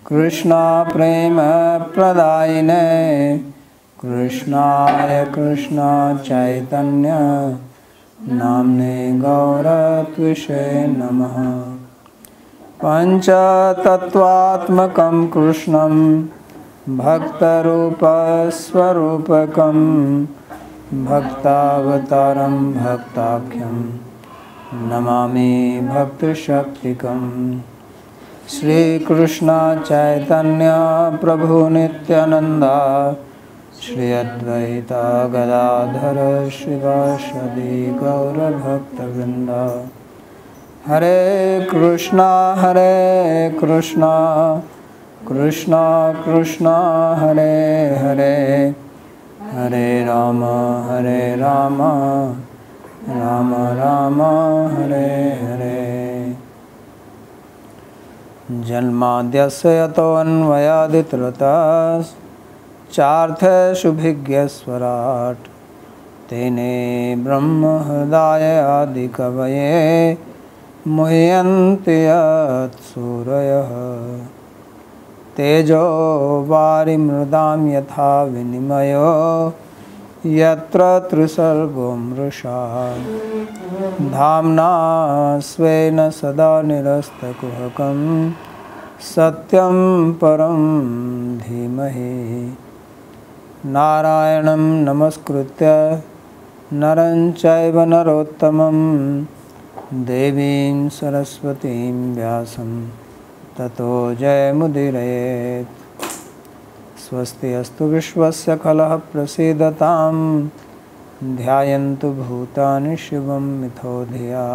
कृष्णा प्रेम प्रदायिने कृष्णाय कृष्ण चैतन्य नाम्ने गौरत्विषे नमः। पंचतत्वात्मकं कृष्णं भक्तरूपस्वरूपकं भक्तावतारं भक्ताख्यं नमामि भक्तशक्तिकम्। श्रीकृष्ण चैतन्य प्रभु नित्यानंदा श्री अद्वैता गदाधर श्रीवासदि गौरभक्तवृंद। हरे कृष्णा कृष्णा कृष्णा हरे हरे, हरे राम राम राम हरे हरे। जन्माद्यस्य यतोऽन्वयादितरतश्चार्थेषुभिज्ञस्वराट् तेने ब्रह्महृदाय आदिकवये मुह्यन्ति यत्सूरयः। तेजो वारिमृदां यथा विनिमयो यत्र त्रिसर्गो मृषा धाम्ना स्वेन सदा निरस्तकुहकं सत्यं परं धीमहि। नारायणं नमस्कृत्य नरं चैव नरोत्तमं देवीं सरस्वतीं व्यासं ततो जयमुदीरयेत्। स्वस्ति अस्तु विश्वस्य खलः प्रसीदतां ध्यायन्तु भूतानि शिवं मिथो धिया।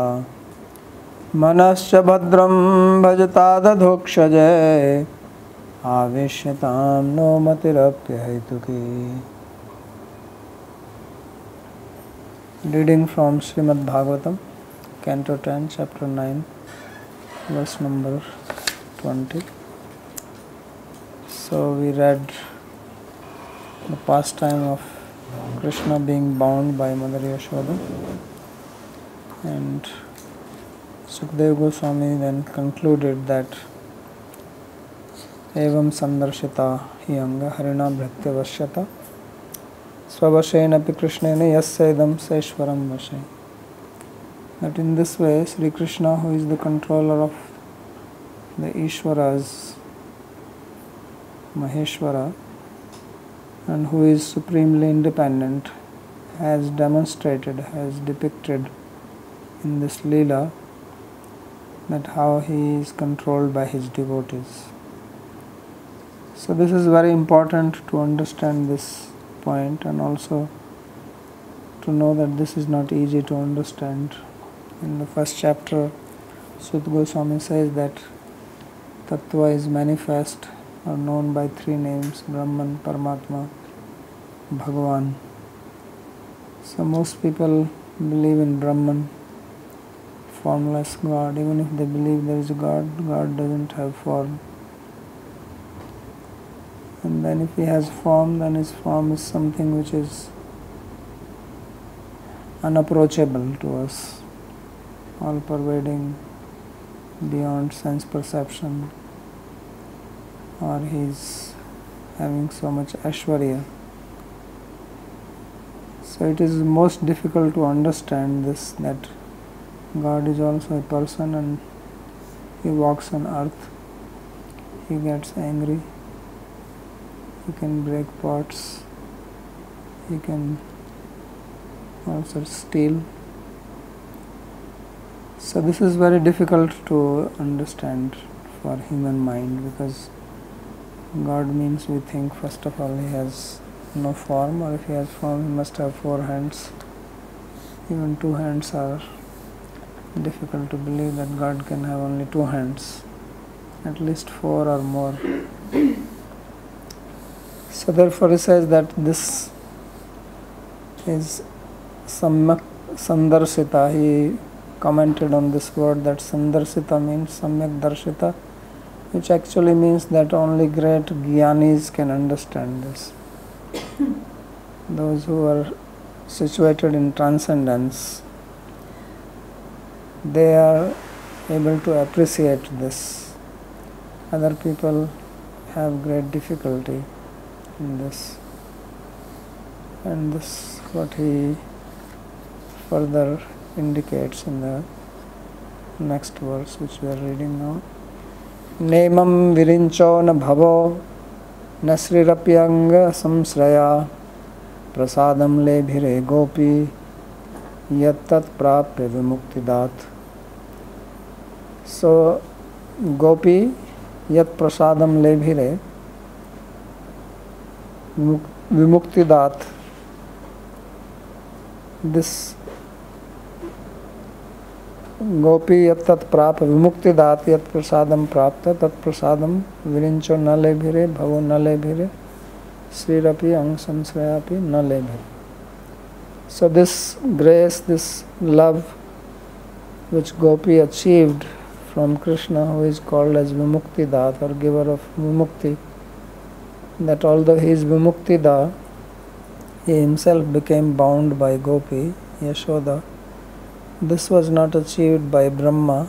मनश्च भद्रं भजतादधोक्षजे आवेश्यतां no मतिरप्यहेतुकी। Reading from Srimad Bhagavatam, Canto 10, Chapter 9, verse number 20. So we read the pastime of Krishna being bound by Mother Yashoda, and Sukadeva Goswami then concluded that evam sandarshita hi anga harina bhritya vashyata svavashena api krishnena yasya idam saishwaram vashe. That in this way Sri Krishna, who is the controller of the Ishwaras, Maheshwara, and who is supremely independent, has demonstrated, has depicted in this Leela that how he is controlled by his devotees. So this is very important to understand this point, and also to know that this is not easy to understand. In the first chapter, Sut Goswami says that Tattva is manifest or known by three names: Brahman, Paramatma, Bhagavan. So most people believe in Brahman, formless God. Even if they believe there is a God, God doesn't have form. And then if he has form, then his form is something which is unapproachable to us, all pervading, beyond sense perception, or he is having so much Aishwarya. So it is most difficult to understand this, that God is also a person and he walks on earth, he gets angry, he can break pots, he can also steal. So this is very difficult to understand for human mind, because God means we think first of all he has no form, or if he has form he must have four hands. Even two hands are difficult to believe that God can have only two hands, at least four or more. So therefore he says that this is samyak sandarsita. He commented on this word that sandarsita means samyak darshita, which actually means that only great jnanis can understand this. Those who are situated in transcendence, they are able to appreciate this. Other people have great difficulty in this. And this what he further indicates in the next verse which we are reading now. Nemam virincho na bhavo na srirapyanga samsraya prasadam lebhire gopi yattat prapya vimuktidat. So gopi yat prasadam lebhire vimuktidat. This gopi yat tat prap vimuktidat yat prasadam prapta tat prasadam virincho na lebhire bhavo na lebhire srirapi ang samsrayapi na lebhire. So this grace, this love which gopi achieved from Krishna, who is called as Vimuktidat or giver of Vimukti, that although he is Vimuktida, he himself became bound by Gopi, Yashoda. This was not achieved by Brahma,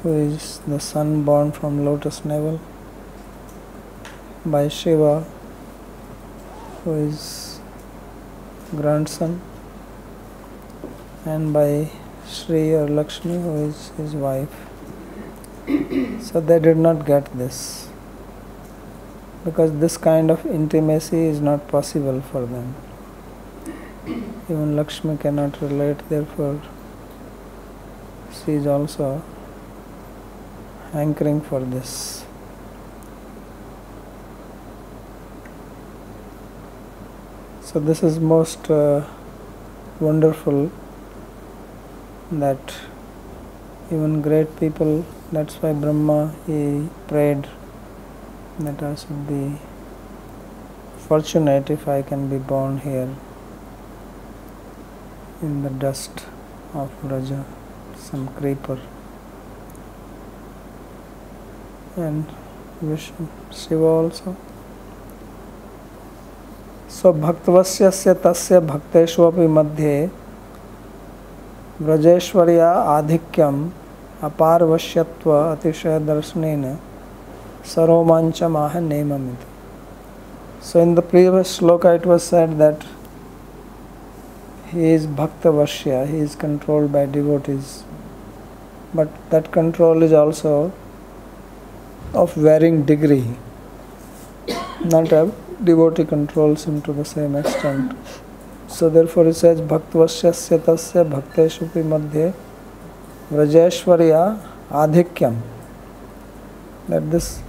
who is the son born from lotus navel, by Shiva, who is grandson, and by Shri or Lakshmi, who is his wife. So they did not get this, because this kind of intimacy is not possible for them. Even Lakshmi cannot relate, therefore she is also hankering for this. So this is most wonderful, that even great people, that's why Brahma, he prayed that I should be fortunate if I can be born here in the dust of Vraja, some creeper. And Vishnu, Shiva also. So bhaktvasya tasya bhakteshvapi madhye व्रजेश्वर्या आधिक्यम अपारवश्यत्व अतिशय दर्शनेन saromanchamaha nemamit. So in the previous sloka it was said that he is bhaktavashya, he is controlled by devotees, but that control is also of varying degree. Not a devotee controls him to the same extent. So therefore it says bhaktvasya tasya bhakteshupi madhye vrajeshwarya adhikyam, that this,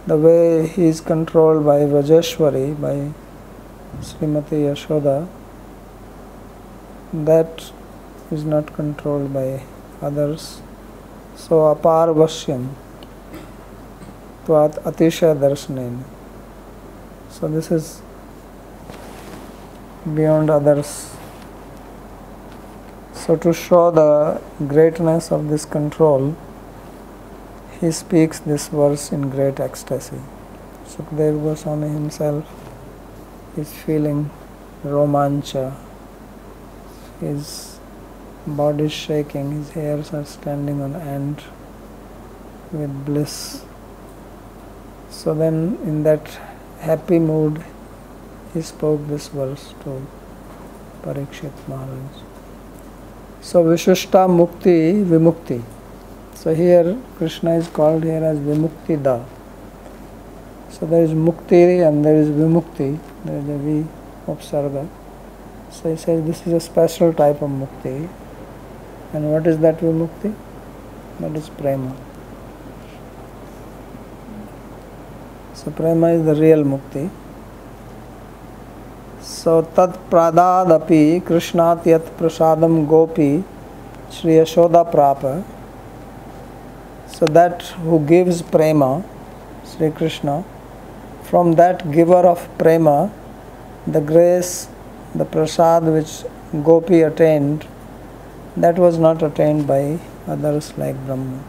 the way he is controlled by Vrajeshwari, by Srimati Yashoda, that is not controlled by others. So apar vashyam tvat atisha darshanen. So this is beyond others. So to show the greatness of this control, he speaks this verse in great ecstasy. Sukadeva Goswami himself is feeling romancha, his body is shaking, his hairs are standing on end with bliss. So then in that happy mood he spoke this verse to Parikshit Maharaj. So Vishushta Mukti Vimukti. So here Krishna is called here as Vimuktida. So there is Mukti and there is Vimukti, there is a V upsarga. So he says this is a special type of Mukti. And what is that Vimukti? That is Prema. So Prema is the real Mukti. So Tat Pradadapi Krishnat Yat Prasadam Gopi Shri Yashoda Prapa. So that who gives Prema, Sri Krishna, from that giver of Prema, the grace, the prasad which Gopi attained, that was not attained by others like Brahma.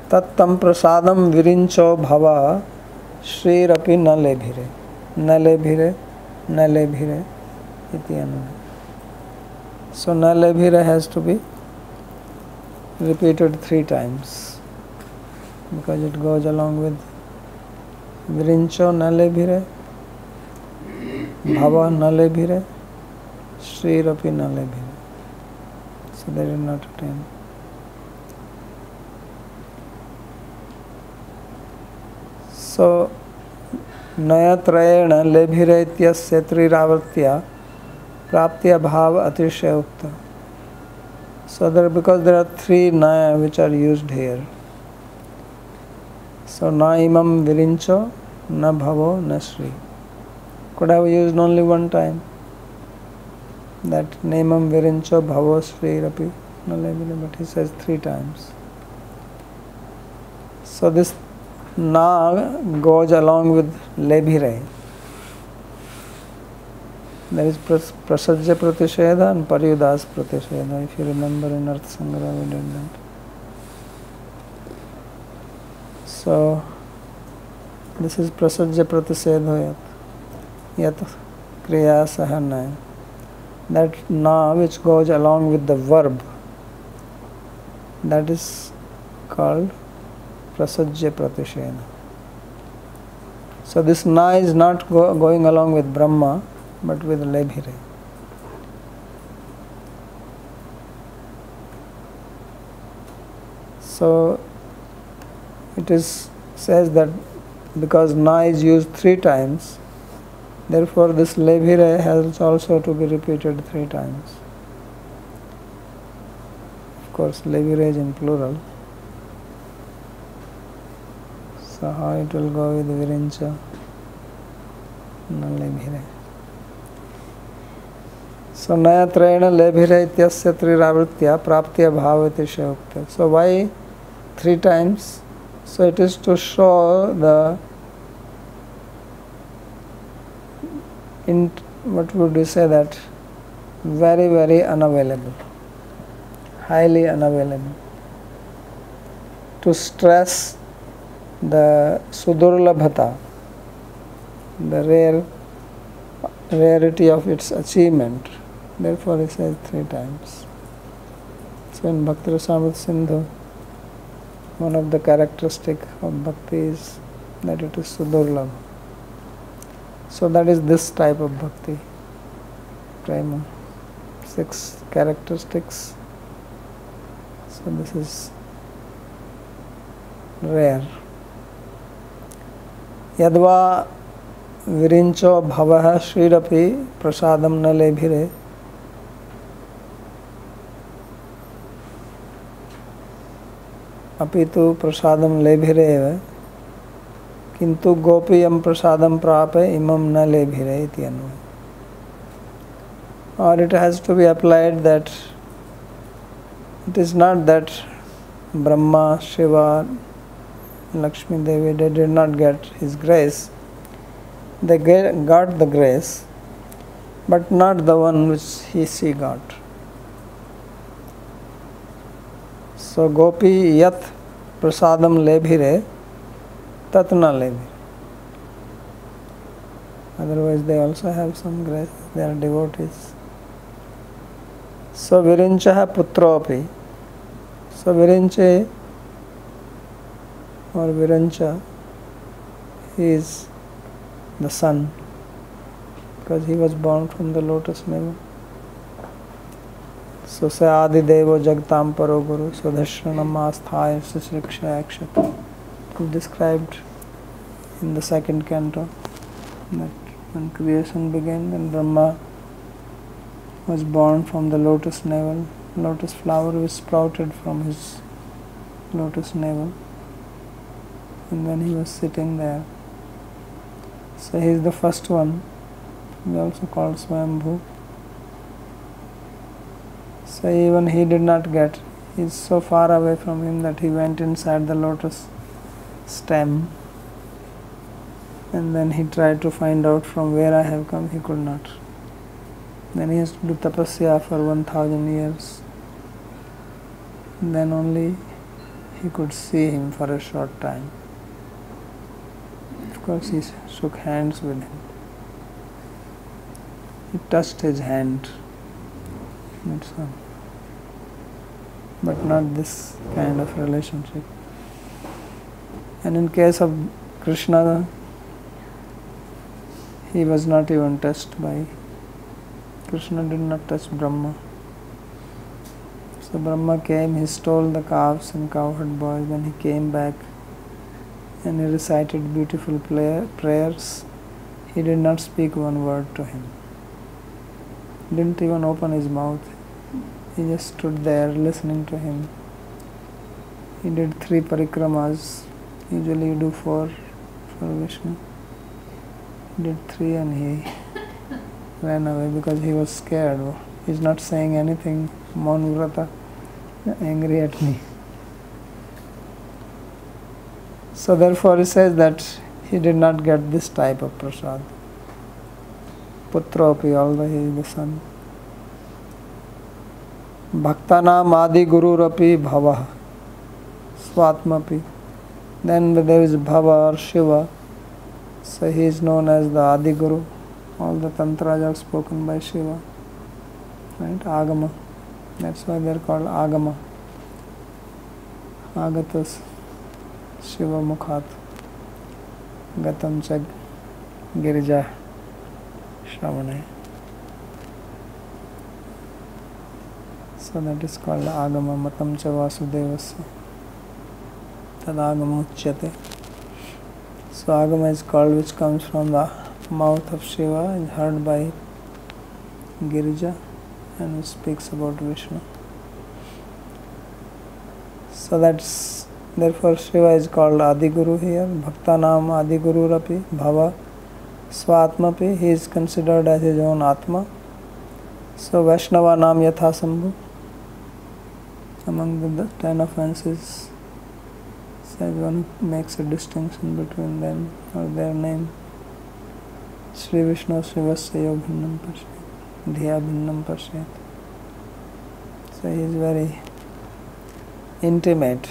Tattam prasadam virincho bhava Shri Rapi na lebhire. Na lebhire, na lebhire iti anu. So na lebhire has to be repeated 3 times. because it goes along with Virincho Nalebhire, Bhava Nalebhire, Shri Rapi Nalebhire. So they did not attain. So Nayatrayena Lebhire ityasya Triravartya Praptya Bhava Atishya Ukta. So because there are three Naya which are used here. So na imam virincho, na bhavo, na Shri. Could have used only one time. That naimam virincho, bhavo, Shri, Rapi, Nalebhire, but he says three times. So this na goes along with lebhire. There is prasajya pratisheda and paryudas pratisheda. If you remember in Artha Sangraha we did that. So this is prasajya pratisedho yat kriya sahanaya. That na which goes along with the verb, that is called prasajya pratisheda. So this na is not going along with Brahma, but with lebhire. So it says that because na is used three times, therefore this lebhire has also to be repeated three times. Of course, lebhire is in plural. So how it will go with virincha? Na lebhire. So nayatrayena lebhire ityasya triravritya praptya bhavati shayukta. So why three times? So it is to show the what would you say, that very, very unavailable, highly unavailable. To stress the sudurlabhata, the rarity of its achievement. Therefore he says three times. So in Bhakti Rasamrita Sindhu, one of the characteristics of bhakti is that it is sudurlabha. So that is this type of bhakti, prema. 6 characteristics. So this is rare. Yadva virincho bhavah shridapi prasadam na lebhire. Apitu prasadam lebhire eva. Kintu gopiyam prasadam prape imam na lebhire iti anva. Or it has to be applied that it is not that Brahma, Shiva, Lakshmi Devi, they did not get his grace. They got the grace, but not the one which she got. So gopi yat prasadam lebhire tat na lebhire. Otherwise they also have some grace, they are devotees. So virinchaha putropi. So virinche or virincha, he is the son, because he was born from the lotus navel. So say adi devo jagtam paro guru swadhashranam asthaya sasriksha akshata. Described in the second canto that when creation began, then Brahma was born from the lotus navel. Lotus flower was sprouted from his lotus navel, and then he was sitting there. So he is the first one. We also called Swayambhu. So even he did not get. He is so far away from him that he went inside the lotus stem, and then he tried to find out from where I have come. He could not. Then he has to do tapasya for 1000 years. And then only he could see him for a short time. Of course he shook hands with him. He touched his hand. That's all. But not this kind of relationship. And in case of Krishna, he was not even touched by, Krishna did not touch Brahma. So Brahma came, he stole the calves and cowherd boys, then he came back and he recited beautiful prayers. He did not speak one word to him. Didn't even open his mouth. He just stood there listening to him. He did 3 parikramas. Usually you do 4 for Vishnu. He did 3 and he ran away because he was scared. He's not saying anything. Maunvrata, angry at me. So therefore he says that he did not get this type of prasad. Putropi, although he is the son. Bhaktanam adi gururapi bhava swatmapi. Then there is Bhava or Shiva. So he is known as the Adi Guru. All the tantras are spoken by Shiva. Right? Agama. That's why they are called Agama. Agatas Shiva Mukhat. Gatam Chag Girija Shravane. So that is called Agama Matam Cha Vasudevasya. Tad Agama Uchyate. So Agama is called, which comes from the mouth of Shiva, is heard by Girija, and speaks about Vishnu. So that's, therefore Shiva is called Adiguru here. Bhaktanam Adiguru Rapi Bhava Swatmapi. He is considered as his own Atma. So Vaishnava Nam Yatha Sambhu. Among the 10 offenses, says one makes a distinction between them or their name. Sri Vishnu Srivasya Yo Bhinnam Pashyat, Dhiya Bhinnam Pashyat. So he is very intimate.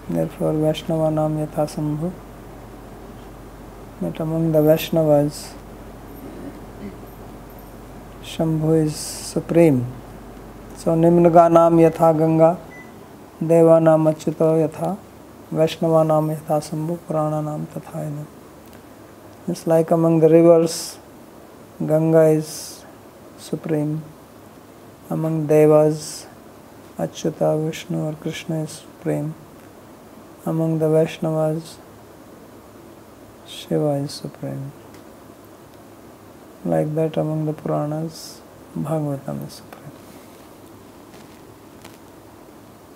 Therefore Vaishnava Nam Yatha Sambhu. But among the Vaishnavas, Shambhu is supreme. So Nimnaganam Yatha Ganga, Devanam Achyuto Yatha, Vaishnavanam Yatha Sambhu, Purananam Tatha Idam. It's like among the rivers, Ganga is supreme. Among Devas, Achyuta, Vishnu or Krishna is supreme. Among the Vaishnavas, Shiva is supreme. Like that among the Puranas, Bhagavatam is supreme.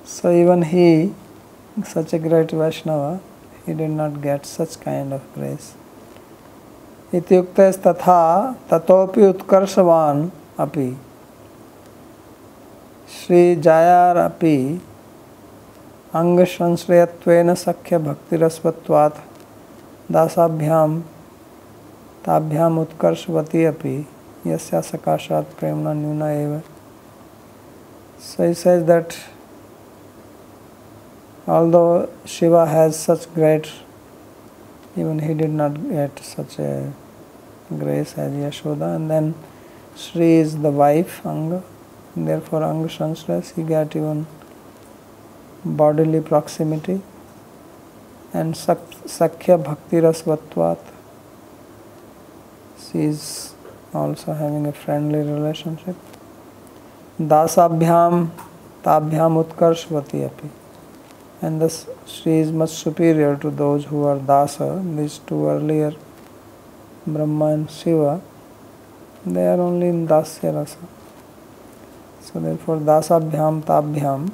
So even he, such a great Vaishnava, he did not get such kind of grace. Ityuktes tatha tatopi utkarshavan api Shri Jayar api anga shrayattvena sakhya bhaktirasvatvat dasabhyam tabhyam utkarshvati api yasya sakashat premna nyuna eva. So he says that although Shiva has such great, even he did not get such a grace as Yashoda. And then Shri is the wife, Anga, and therefore Anga Shanshras, he got even bodily proximity. And Sakhya Bhakti Rasvatvat, she is also having a friendly relationship. Dasabhyam Tabhyam Utkarshvati api. And thus Shri is much superior to those who are Dasa. These two earlier, Brahma and Shiva, they are only in Dasya Rasa. So therefore Dasabhyam Tabhyam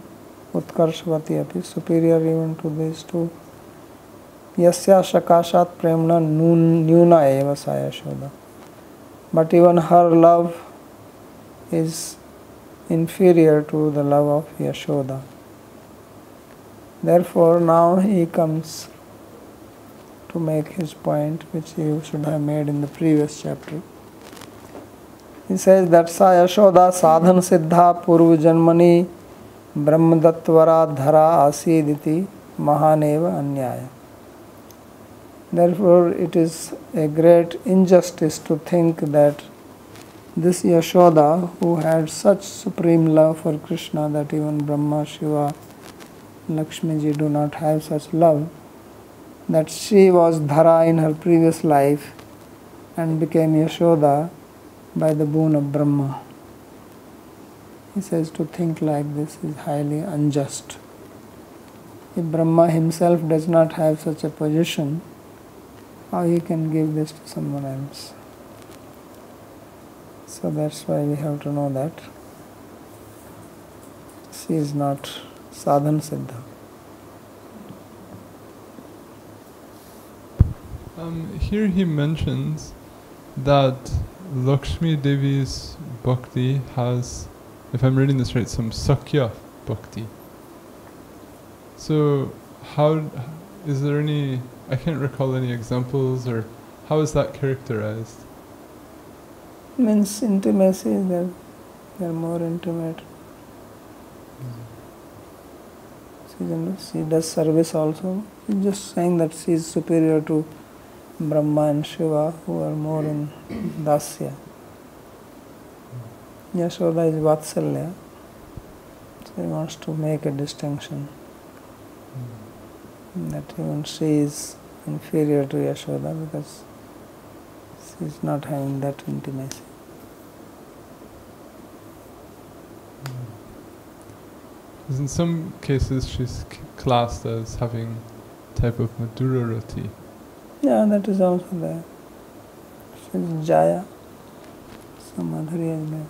Utkarshvati api, superior even to these two. Yasya Shakashat Premna Nyuna Eva Sa Yashoda. But even her love is inferior to the love of Yashoda. Therefore now he comes to make his point, which he should have made in the previous chapter. He says that Sa Yashoda sadhan siddha purva janmani brahmadatvara dhara asiditi mahaneva anyaya. Therefore it is a great injustice to think that this Yashoda, who had such supreme love for Krishna that even Brahma, Shiva, Lakshmi ji do not have such love, that she was Dhara in her previous life and became Yashoda by the boon of Brahma. He says to think like this is highly unjust. If Brahma himself does not have such a position, how he can give this to someone else? So that's why we have to know that she is not sadhan siddha. Here he mentions that Lakshmi Devi's bhakti has, if I'm reading this right, some Sakya bhakti. So how, is there any, I can't recall any examples, or how is that characterized? Means intimacy, they're more intimate. She does service also. She's just saying that she is superior to Brahma and Shiva, who are more in Dasya. Yashoda is Vatsalya. So he wants to make a distinction that even she is inferior to Yashoda because she is not having that intimacy. Because in some cases she's classed as having type of Madhura Rati. Yeah, that is also there. She is Jaya. Some Madhurya is there.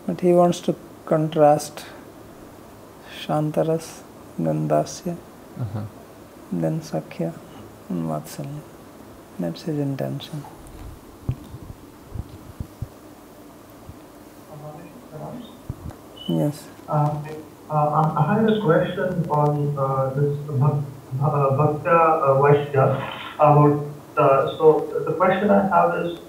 But he wants to contrast Shantaras, then Dasya, then Sakhya and Vatsalya. That's his intention. Yes. I had a question on this Bhakta Vaishya about. So the question I have is,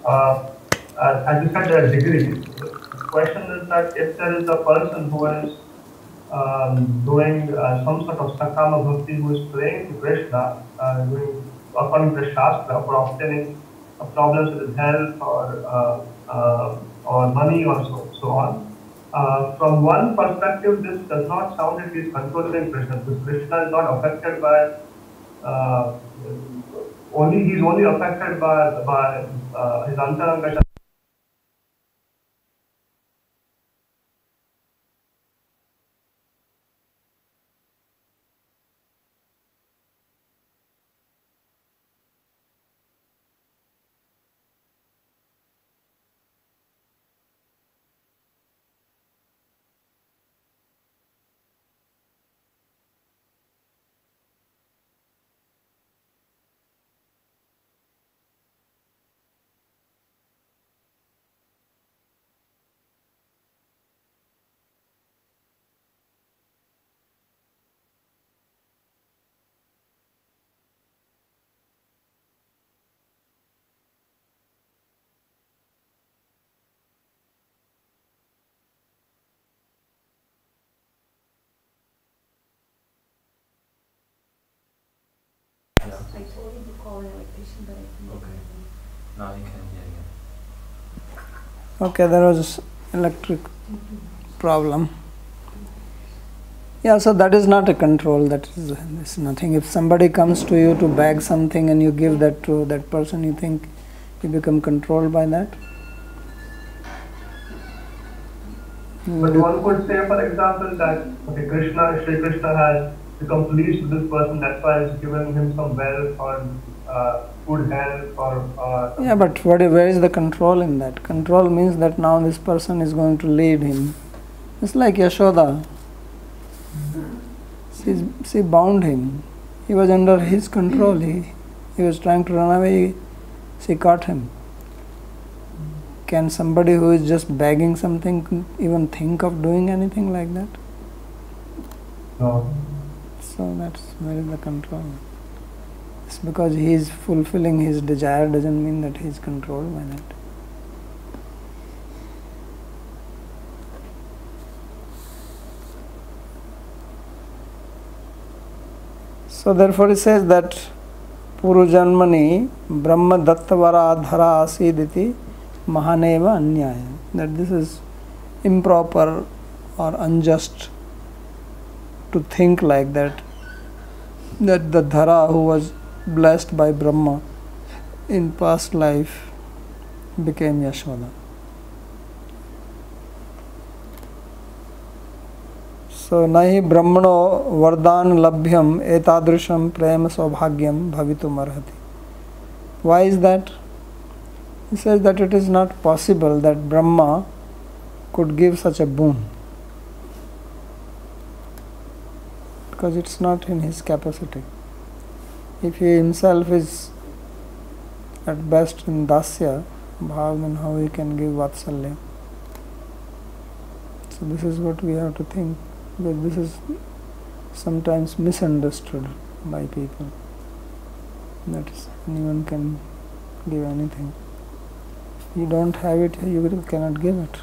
as you said, there are degrees. The question is that if there is a person who is doing some sort of Sakama Bhakti, who is praying to Krishna, doing according to the Shastra for obtaining problems with his health or money or so on. From one perspective, this does not sound that he is controlling Krishna, because Krishna is not affected by he is only affected by his antaranga. I told him to call an electrician, but I couldn't. Okay. Now you can hear again. Okay, there was electric problem. Yeah, so that is not a control, that is nothing. If somebody comes to you to bag something and you give that to that person, you think you become controlled by that? But one could say, for example, that Sri Krishna has become pleased with this person, that's why he's given him some wealth or good health or... Yeah, but where is the control in that? Control means that now this person is going to lead him. It's like Yashoda. She bound him. He was under his control. He was trying to run away. She caught him. Can somebody who is just begging something even think of doing anything like that? No. So that's where is the control. It's because he is fulfilling his desire doesn't mean that he is controlled by that. So therefore he says that Puru Janmani Brahma Dattavara Dhara Asiditi Mahaneva Anyaya. That this is improper or unjust to think like that. that the Dhara who was blessed by Brahma in past life became Yashoda. So nahi brahmano vardhan labhyam etadrusham prema saubhagyam bhavitum arhati. Why is that? He says that it is not possible that Brahma could give such a boon, because it's not in his capacity. If he himself is at best in dasya bhav, then how he can give vatsalya? So this is what we have to think, because this is sometimes misunderstood by people, that anyone can give anything. You don't have it, you cannot give it.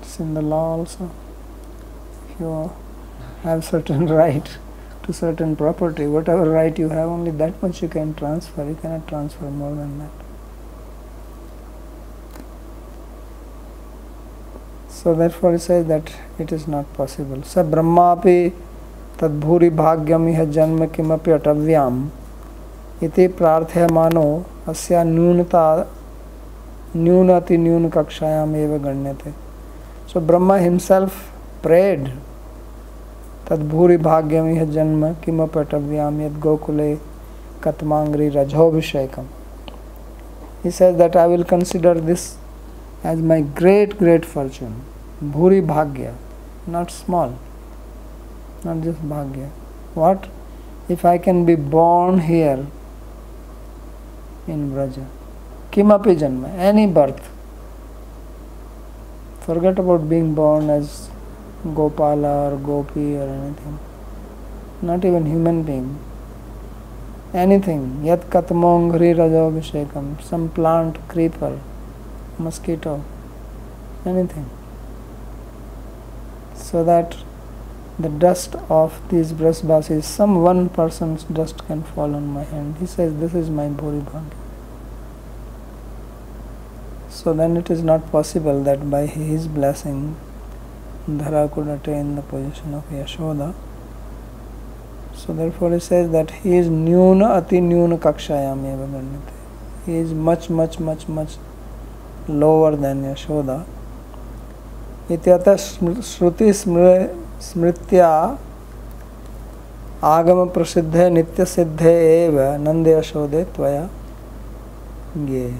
It's in the law also. If you have certain right to certain property, whatever right you have, only that much you can transfer. You cannot transfer more than that. So therefore he says that it is not possible. Sa brahmapi tadbhuri bhagyam iha janma kimapi atavyam iti prarthayamano asya nyunati nyun kakshayam eva ganyate. So Brahma himself prayed tadbhuri bhagyam iha janma kimapi atavyam yad gokule katmangri rajobhishekam. He says that I will consider this as my great fortune. Bhuri bhagya, not small, not just bhagya. What? If I can be born here in Vraja, kimapi janma, any birth. Forget about being born as Gopala or Gopi or anything, not even human being. Anything, yat katmongri rajobhishekam, some plant, creeper, mosquito, anything, so that the dust of these brashbasis, some one person's dust can fall on my hand. He says this is my Bhuri Bhagya. So then it is not possible that by his blessing Dhara could attain the position of Yashoda. So therefore he says that he is nyuna ati nyuna kakshayam eva ganyate. He is much lower than Yashoda. Ityata shruti smritya agama prasiddhe nitya siddhe eva nanda yashode tvaya gye.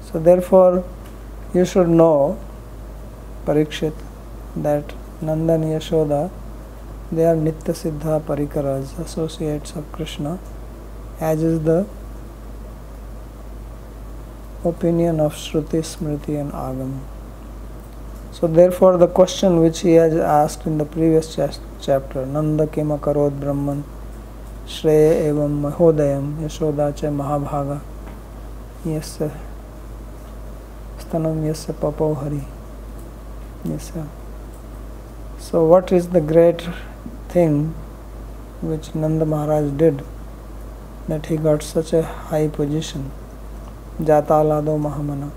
So therefore you should know, Parikshit, that Nanda and Yashoda, they are nitya siddha parikaras, associates of Krishna, as is the opinion of Shruti, Smriti and Agama. So therefore the question which he has asked in the previous chapter, Nanda kima karod brahman shreya evam mahodayam yashoda cha mahabhaga yasya stanam yasya papo hari yasya. So what is the great thing which Nanda Maharaj did, that he got such a high position? Jata lado mahamana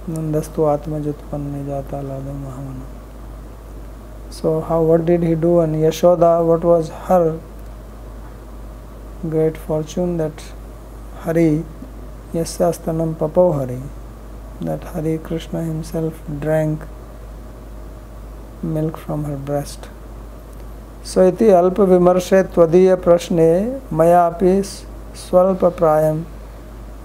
Nandastu atmajutpanne jata lado mahamana. So what did he do? And Yashoda, what was her great fortune? That Hari yasyastanam papo Hari, that Hari Krishna himself drank milk from her breast. So iti alpa vimarshe tvadiya prashne mayapi swalpa prayam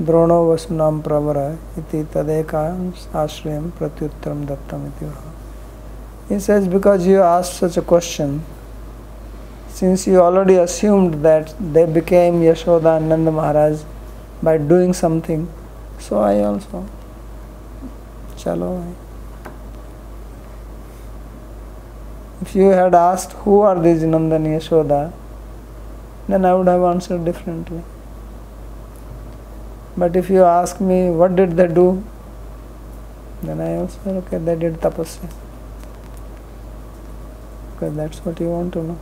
Drono vasunam pravara iti tadeka ashrayam pratyuttaram dattam iti vaha. He says, because you asked such a question, since you already assumed that they became Yashoda and Nanda Maharaj by doing something, so I also. Chalo. If you had asked who are these Nanda and Yashoda, then I would have answered differently. But if you ask me what did they do, then I also say, okay, they did tapasya. Because that's what you want to know.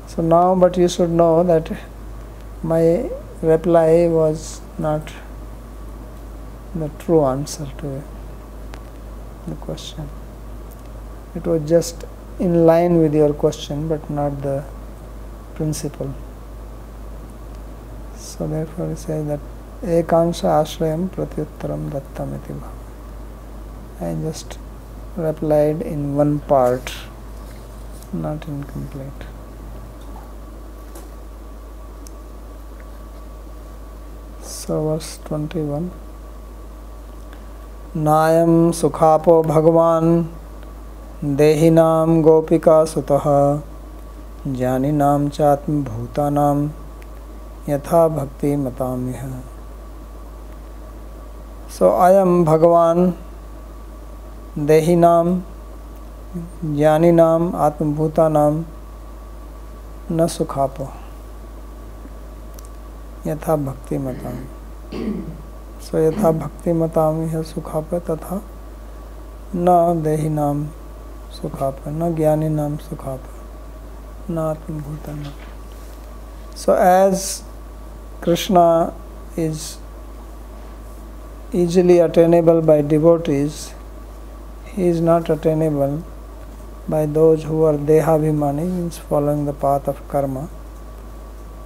So now, but you should know that my reply was not the true answer to the question. It was just in line with your question, but not the principle. So therefore it says that ekansha ashrayam pratyuttaram dattam iti bhava. I just replied in one part, not incomplete. So verse 21. Nayam sukhapo bhagavan dehinam gopika sutah jnaninam chatma bhutanam yatha bhakti matamiha. So I am Bhagavan dehinam jnaninam atma bhutanam na sukhapo yatha bhakti matami. So yatha bhakti matami hai sukhapa tatha na dehinam sukhapa na jnaninam sukhapa na atma bhutanam. So as Krishna is easily attainable by devotees, he is not attainable by those who are dehabhimani, means following the path of karma,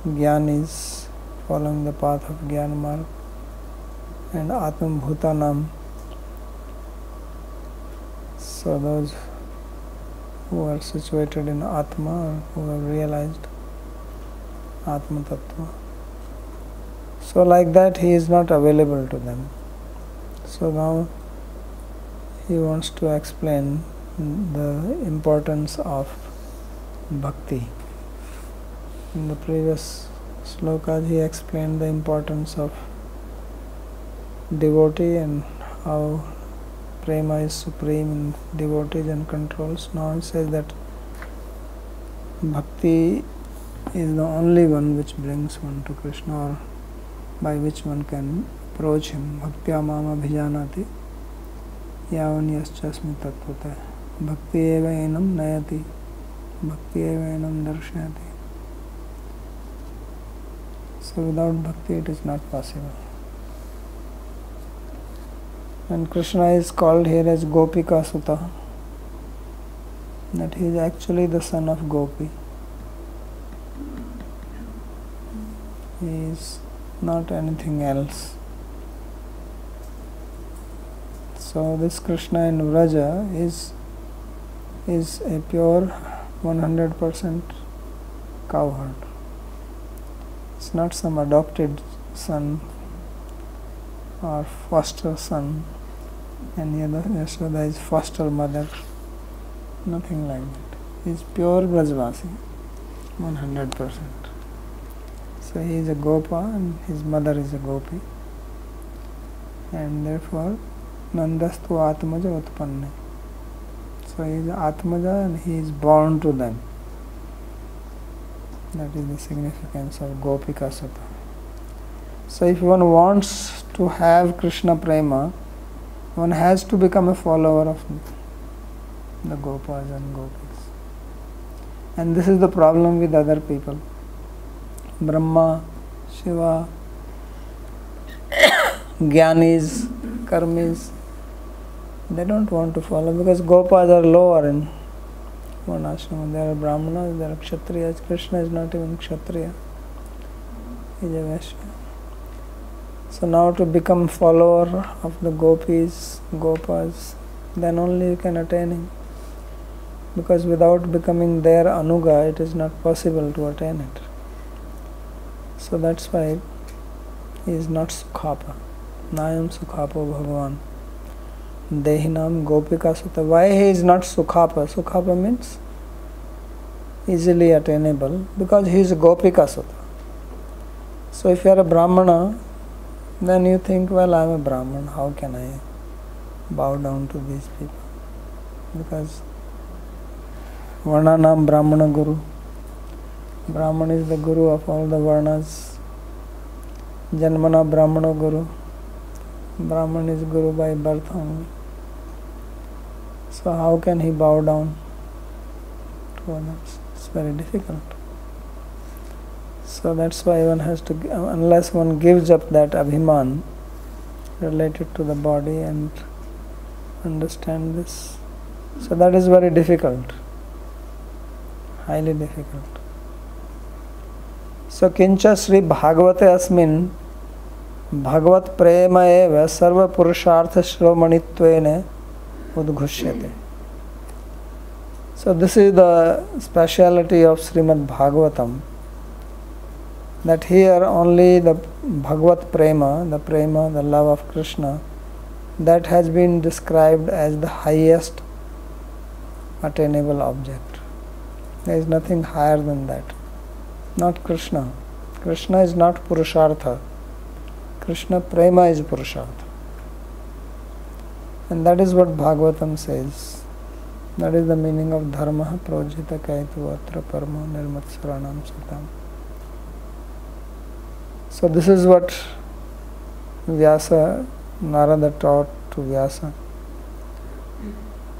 jnanis following the path of jnana marg, and atma bhutanam, so those who are situated in atma or who have realized atma tattva. So like that he is not available to them. So now he wants to explain the importance of bhakti. In the previous slokas he explained the importance of devotee and how prema is supreme in devotees and controls. Now he says that bhakti is the only one which brings one to Krishna, or by which one can approach him. Bhaktya mama bhijanati yavan yaschasmi tattvata. Bhakti eva enam nayati. Bhakti eva enam darshayati. So without bhakti it is not possible. And Krishna is called here as Gopika Sutta, that he is actually the son of Gopi. He is not anything else. So this Krishna in Vraja is a pure 100% cowherd. It's not some adopted son or foster son, and Yashoda is foster mother. Nothing like that. He is pure Brajvasi, 100%. So he is a Gopa and his mother is a Gopi, and therefore Nandastu Atmaja Utpanne. So he is Atmaja and he is born to them. That is the significance of Gopika Sutta. So if one wants to have Krishna Prema, one has to become a follower of the Gopas and Gopis. And this is the problem with other people. Brahma, Shiva, Jnanis, Karmis, they don't want to follow because Gopas are lower in one ashram. There are Brahmanas, there are Kshatriyas. Krishna is not even Kshatriya, he is a Vaishya. So now to become follower of the Gopis, Gopas, then only you can attain him. Because without becoming their Anuga, it is not possible to attain it. So that's why he is not Sukhapa. Nayam Sukhapo Bhagavan Dehinam Gopika Sutta. Why he is not Sukhapa? Sukhapa means easily attainable, because he is a Gopika Sutta. So if you are a Brahmana, then you think, well, I am a Brahman, how can I bow down to these people? Because Varnanam Brahmana Guru. Brahman is the Guru of all the Varnas. Janmana Brahmana Guru. Brahman is Guru by birth only. So how can he bow down to others? It's very difficult. So that's why one has to, unless one gives up that abhiman related to the body and understand this. So that is very difficult. highly difficult. So kincha Sri Bhagavate asmin Bhagavat prema eva sarva purushartha shromanittvene udghushyate. So this is the speciality of Srimad Bhagavatam, that here only the Bhagavat prema, the love of Krishna, that has been described as the highest attainable object. There is nothing higher than that. Not Krishna. Krishna is not Purushartha. Krishna prema is Purushartha. And that is what Bhagavatam says. That is the meaning of dharma projita kaitu atra parma nirmatsaranam satam. So this is what Vyasa, Narada taught to Vyasa,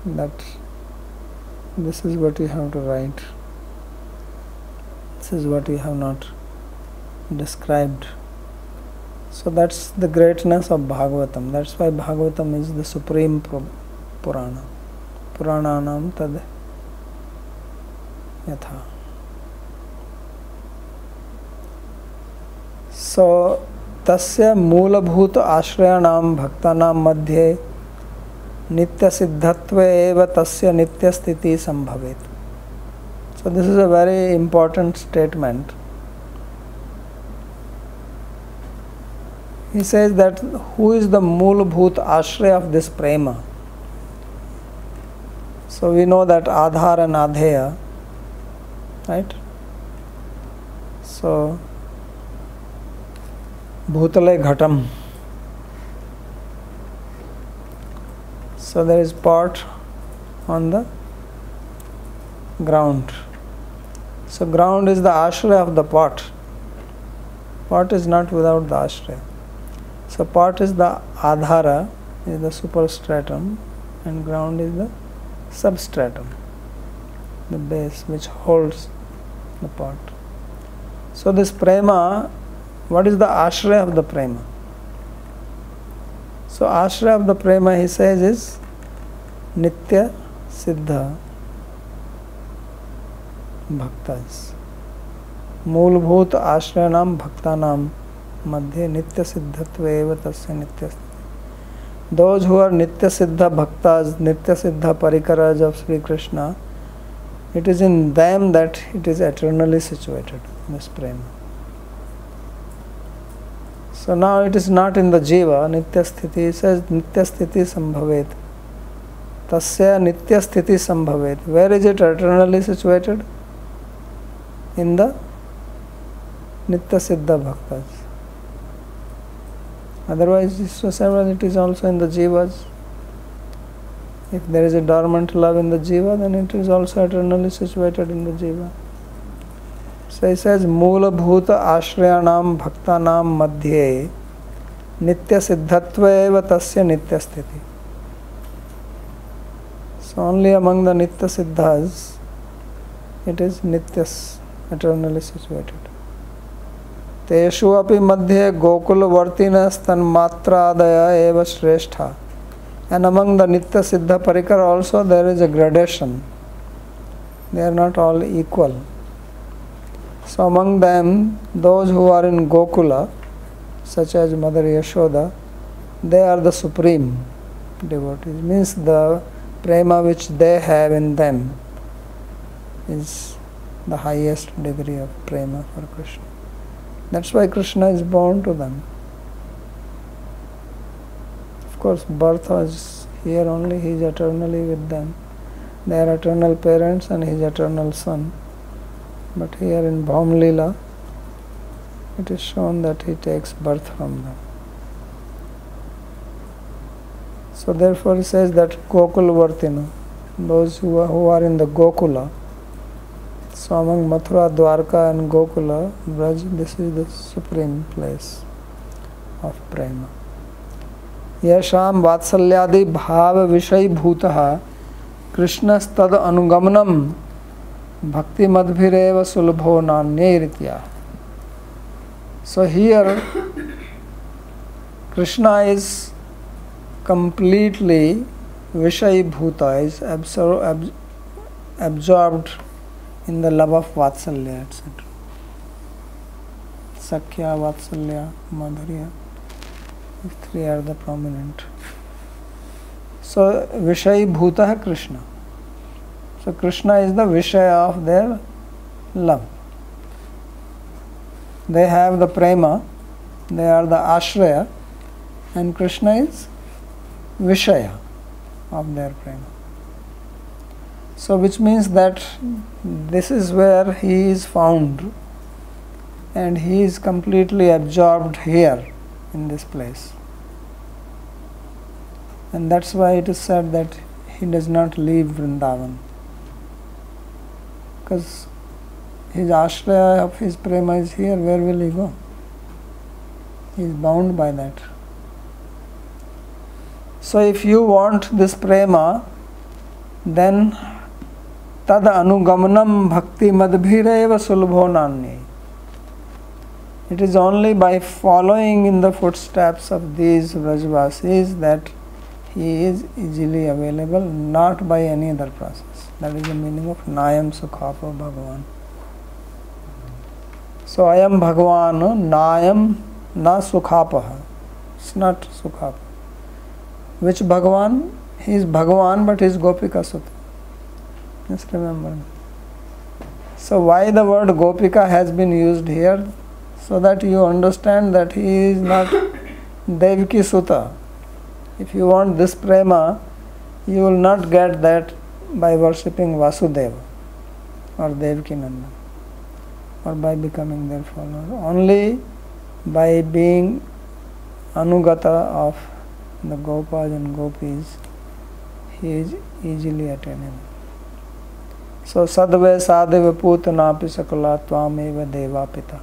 that this is what you have to write. This is what you have not described. So that's the greatness of Bhagavatam. That's why Bhagavatam is the supreme Purana. Purananam tad yatha. So tasya मूलभूत आश्रयाणाम भक्तानाम मध्ये नित्य सिद्धत्वे एव तस्य नित्य स्थिति संभवेत. So this is a very important statement. He says that who is the मूलभूत आश्रय of this prema? So we know that Adhar and Adheya, right? So Bhutale Ghatam. So there is pot on the ground. So ground is the ashraya of the pot. Pot is not without the ashraya. So pot is the adhara, is the superstratum, and ground is the substratum, the base which holds the pot. So this prema, what is the ashraya of the prema? So ashraya of the prema, he says, is nitya siddha bhaktas. मूलभूत आश्रयाणाम भक्तानाम मध्ये नित्य सिद्धत्व एव तस्य नित्य स्थिति. Those who are nitya siddha bhaktas, nitya siddha parikaras of Sri Krishna, it is in them that it is eternally situated, this prema. So now it is not in the jiva, nitya sthiti. It says nitya sthiti sambhavet. Tasya nitya sthiti sambhavet. Where is it eternally situated? In the nitya siddha bhaktas. Otherwise, it is also in the jivas. If there is a dormant love in the jiva, then it is also eternally situated in the jiva. So he says, Moola Bhuta Ashrayanam Bhaktanam Madhye Nitya Siddhatva Eva Tasya Nitya Sthiti. So only among the Nitya Siddhas it is Nityas, eternally situated. Teshu api madhye Gokula Vartinas Tanmatradaya Eva Shrestha. And among the Nitya Siddha Parikar also there is a gradation. They are not all equal. So among them, those who are in Gokula, such as Mother Yashoda, they are the supreme devotees. Means the prema which they have in them is the highest degree of prema for Krishna. That's why Krishna is born to them. Of course, birth was here only, he is eternally with them. They are eternal parents and he is eternal son. But here in Bhaum Leela, it is shown that he takes birth from them. So therefore he says that Gokul Vartina, those who are in the Gokula. So among Mathura, Dwarka and Gokula, Braj, this is the supreme place of prema. Yasham Vatsalyadi Bhava Vishay Bhutaha Krishnastad Anugamanam Bhakti Madhvireva Sulabho Nanyairitya. So here Krishna is completely Vishay Bhuta, is absorbed in the love of Vatsalya, etc. Sakhya, Vatsalya, Madhurya, these three are the prominent. So Vishay Bhutah Krishna. So Krishna is the Vishaya of their love. They have the prema, they are the ashraya, and Krishna is Vishaya of their prema. So which means that this is where he is found, and he is completely absorbed here in this place. And that's why it is said that he does not leave Vrindavan, because his ashraya of his prema is here. Where will he go? He is bound by that. So if you want this prema, then tad anugamanam bhakti madbhireva sulbho nanye. It is only by following in the footsteps of these Vrajvasis that he is easily available, not by any other process. That is the meaning of Nayam Sukhapa Bhagavan. So I am Bhagavan, Nayam na Sukhapa. It's not Sukhapa. Which Bhagavan? He is Bhagavan, but he is Gopika Sutta. Just remember. So why the word Gopika has been used here? So that you understand that he is not Devaki Sutta. If you want this prema, you will not get that by worshipping Vasudeva or Devaki Nanda, or by becoming their follower. Only by being Anugata of the Gopas and Gopis, he is easily attainable. So Sadve Sadeva Putanapi Sakala Tvameva Deva Pita.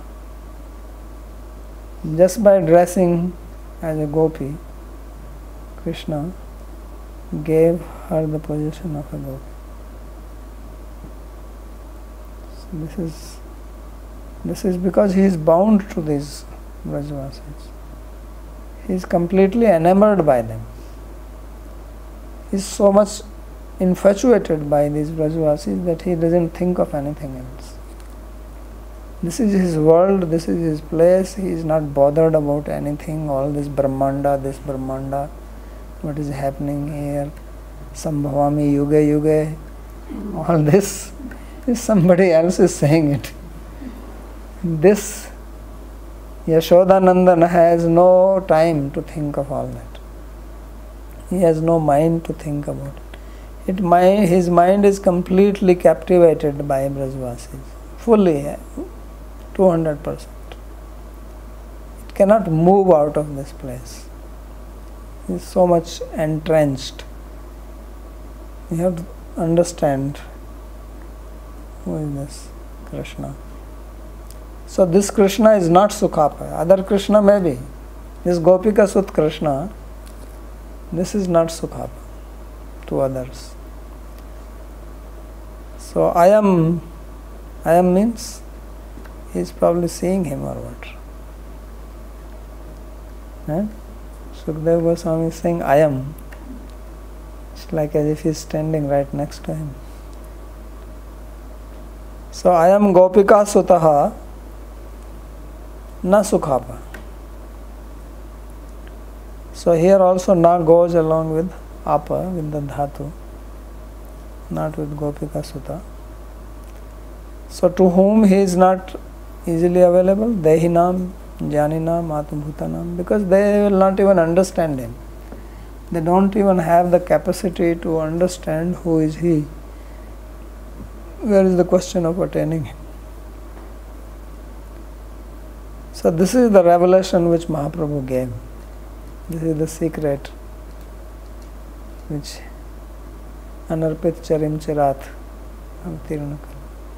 Just by dressing as a Gopi, Krishna gave her the position of a Gopi. So this is because he is bound to these Vrajvasis. He is completely enamored by them. He is so much infatuated by these Vrajvasis that he doesn't think of anything else. This is his world, this is his place. He is not bothered about anything, all this Brahmanda, what is happening here, Sambhavami Yuga Yuga, all this is somebody else is saying it. This Yashodanandan has no time to think of all that. He has no mind to think about it. His mind is completely captivated by Brajvasis, fully, 200%. It cannot move out of this place. It is so much entrenched. You have to understand who is this Krishna. So this Krishna is not Sukhapa. Other Krishna may be. This Gopika Sut Krishna, this is not Sukhapa to others. So I am means he is probably seeing him or what. Sukadeva Goswami is saying I am. It's like as if he is standing right next to him. So I am Gopika Sutaha na Sukhapa. So here also na goes along with apa, with the dhatu, not with Gopika Sutta. So to whom he is not easily available? Dehinam, Jnaninam, Atmabhutanam, because they will not even understand him. They don't even have the capacity to understand who is he. Where is the question of attaining him? So this is the revelation which Mahaprabhu gave. This is the secret which Anarpit Charim Chirat Avtirna.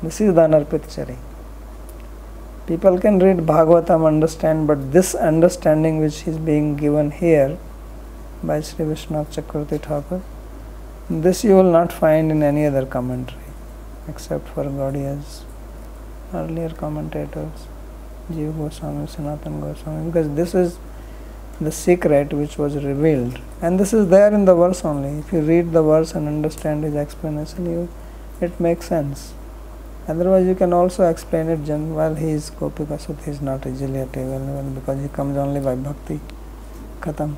This is the Anarpit Chari. People can read Bhagavatam, understand, but this understanding which is being given here by Sri Vishwanath Chakravarti Thakur, this you will not find in any other commentary except for Gaudiya's earlier commentators, Jiva Goswami, Sanatana Goswami, because this is the secret which was revealed, and this is there in the verse only. If you read the verse and understand his explanation, it makes sense. Otherwise, you can also explain it while he is Gopika Sut, he is not easily attainable because he comes only by bhakti. Khatam.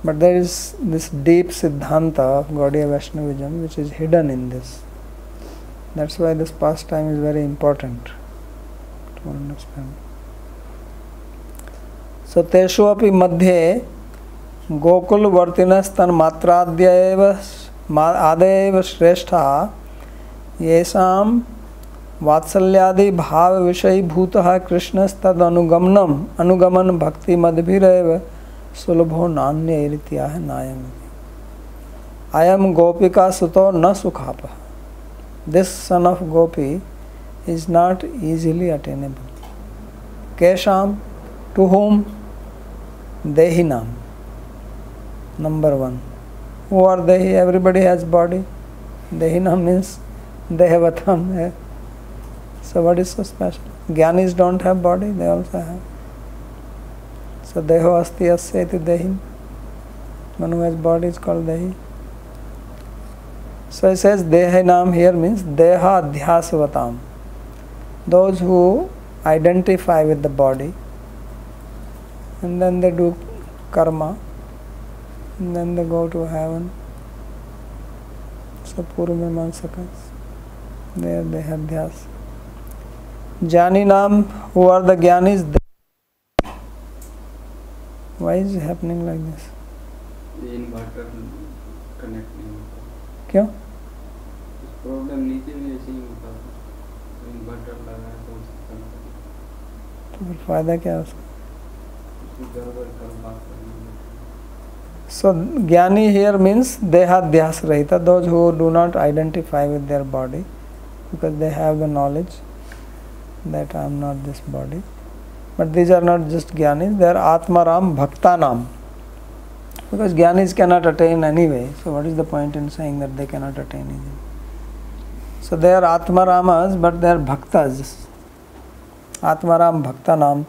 But there is this deep Siddhanta of Gaudiya Vaishnavism which is hidden in this. That's why this pastime is very important to understand. So, teshu api madhye Gokul Vartinas Matradyeva Adeva Shrestha Yesam Vatsalyadi Bhava Vishay Bhutaha Krishnas Tad Anugaman Bhakti Madhvireva Sulabho Nanya Irityaha Nayam. I am Gopika Suto Na Sukhapa. This son of Gopi is not easily attainable. Kesham, to whom? Dehinam. Number one. Who are Dehi? Everybody has body. Dehinam means Dehavatam. So what is so special? Gyanis don't have body, they also have. So Deho Asti Asya iti Dehin. One who has body is called Dehi. So it says Dehinam here means Deha Adhyasavatam. Those who identify with the body and then they do karma and then they go to heaven. So Purvamimamsakas, there they have dhyas. Jnaninam, who are the Jnanis? Why is it happening like this? Inverter connect नहीं होता. क्यों? Problem नीचे में ऐसे ही होता है. Inverter लगा है तो उससे कनेक्ट. तो फिर फायदा क्या है उसका? उसको गड़बड़ कर बात करनी. So Jnani here means Dehadhyas Rahita, those who do not identify with their body because they have the knowledge that I am not this body. But these are not just Jnanis, they are Atmaram Bhaktanam. Because Jnanis cannot attain anyway, so what is the point in saying that they cannot attain easily? So they are Atmaramas, but they are Bhaktas. Atmaram Bhaktanam.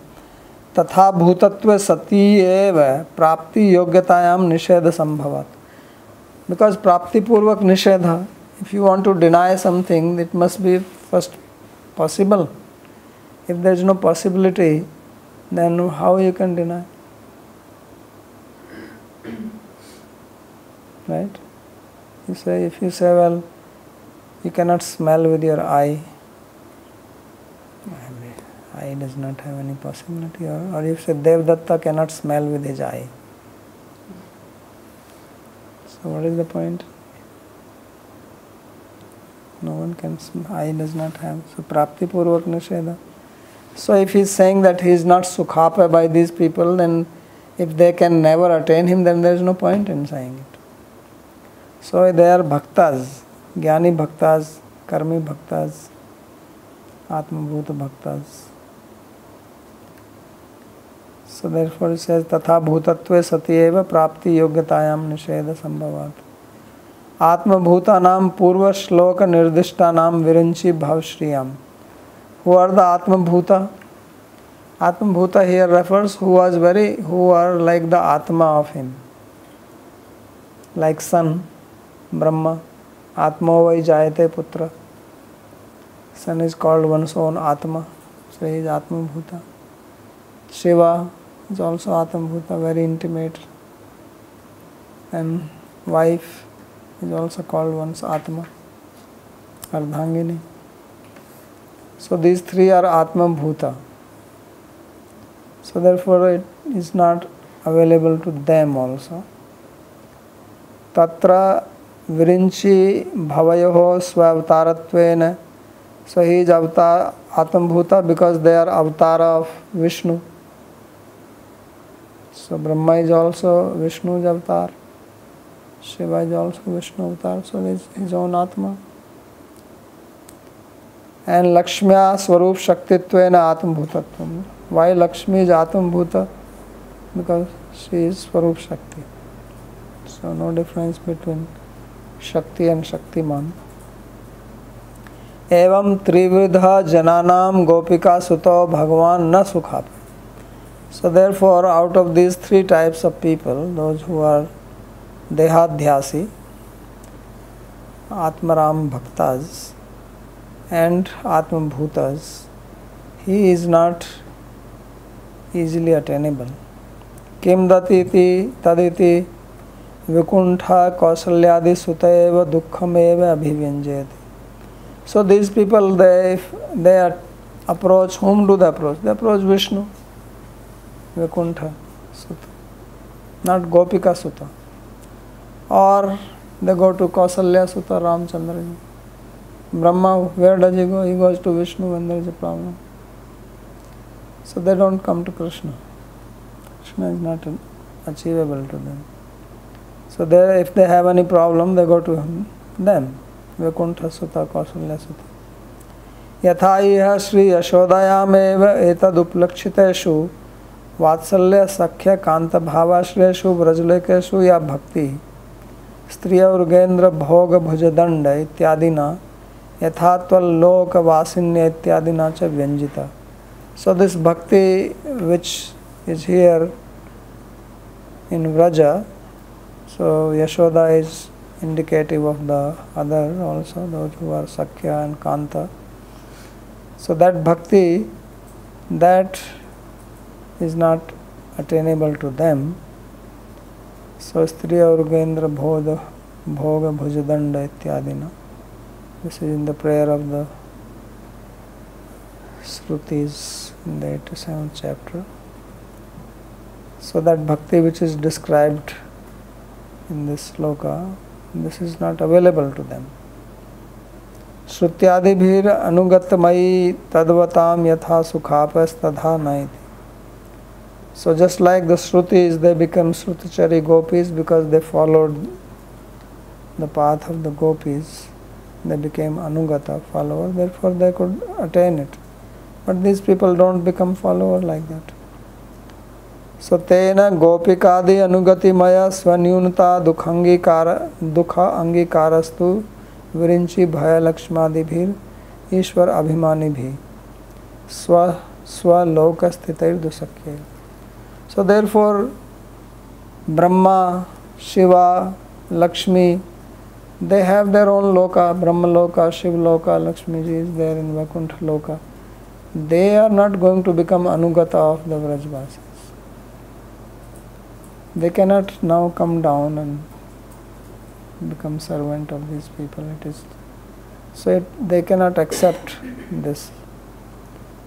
तथा भूतत्व सती एव प्राप्ति योग्यतायाम निषेध संभवत. Because प्राप्ति पूर्वक निषेध, if you want to deny something, it must be first possible. If there is no possibility, then how you can deny? Right? If you say, well, you cannot smell with your eye. Eye does not have any possibility, or if say Devdatta cannot smell with his eye. So what is the point? No one can smell, eye does not have. So Prapti Purvak Nisheda. So if he is saying that he is not Sukhapa by these people, then if they can never attain him, then there is no point in saying it. So they are Bhaktas, Jnani Bhaktas, Karmi Bhaktas, Atma Bhuta Bhaktas. So therefore it says तथा भूतत्वे सति एव प्राप्ति योग्यतायाम निषेध संभवात्. आत्मभूतानाम पूर्व श्लोक निर्दिष्टानाम Viranchi भावश्रियाम. Who are the Atmabhuta? Atmabhuta here refers who are like the Atma of him. Like son, Brahma, Atma vai jayate putra. Son is called one's own Atma, so he is Atmabhuta. Shiva is also Atmabhuta, very intimate. And wife is also called one's Atma, Ardhangini. So these three are Atmabhuta. So therefore it is not available to them also. Tatra virinchi bhavayoho svaavtaratvena. So he is avatar Atmabhuta because they are avatar of Vishnu. So Brahma is also Vishnu's avatar. Shiva is also Vishnu avatar. So he is his own Atma. And Lakshmya Swarup Shaktitvena Atmabhutatvam. Why Lakshmi is Atmabhuta? Because she is Swarup Shakti. So no difference between Shakti and Shaktiman. Evam Trivridha Jananam Gopika Suto Bhagavan Na Sukhapa. So therefore out of these three types of people, those who are Dehadhyasi, Atmaram Bhaktas, and Atma Bhutas, he is not easily attainable. Kim datiti taditi Vikuntha Kausalyadi Sutayeva Dukkhameva Abhivyajayati. So these people, they approach, whom do they approach? They approach Vishnu, Vikuntha Sutta, not Gopika Sutta. Or they go to Kausalya Sutta, Ramchandra. Brahma, where does he go? He goes to Vishnu when there is a problem. So they don't come to Krishna. Krishna is not achievable to them. So they, if they have any problem, they go to them. Vaikuntha Sutta, Kausalya Sutta. Yatha iha Sri Yashodayameva etad uplakshiteshu Vatsalya Sakhya Kanta Bhavashreshu Vrajlekeshu ya Bhakti Striya Urgendra Bhoga Bhujadanda ityadina Yathatval Loka Vasinya ityadina cha Vyanjita. So this bhakti which is here in Vraja, so Yashoda is indicative of the other also, those who are Sakhya and Kanta. So that bhakti, that is not attainable to them. So Striya Urgendra Bhoga Bhujadanda ityadina. This is in the prayer of the Shrutis in the 87th chapter. So that bhakti which is described in this sloka, this is not available to them. Shrutyadibhir anugatamayi tadvatam yatha sukhapas tadha naiti. So just like the Shrutis, they become Shrutichari gopis because they followed the path of the gopis. They became anugata, follower, therefore they could attain it. But these people don't become follower like that. So tena gopikadi anugati maya swanyunta dukha angikarastu virinchi bhaya lakshmadibhir ishwar abhimanibhi swaloka sthitair dusakya. So therefore Brahma, Shiva, Lakshmi, they have their own loka. Brahma loka, Shiva loka, Lakshmi ji is there in Vaikuntha loka. They are not going to become anugata of the Vrajvasis. They cannot now come down and become servant of these people. It is so they cannot accept this,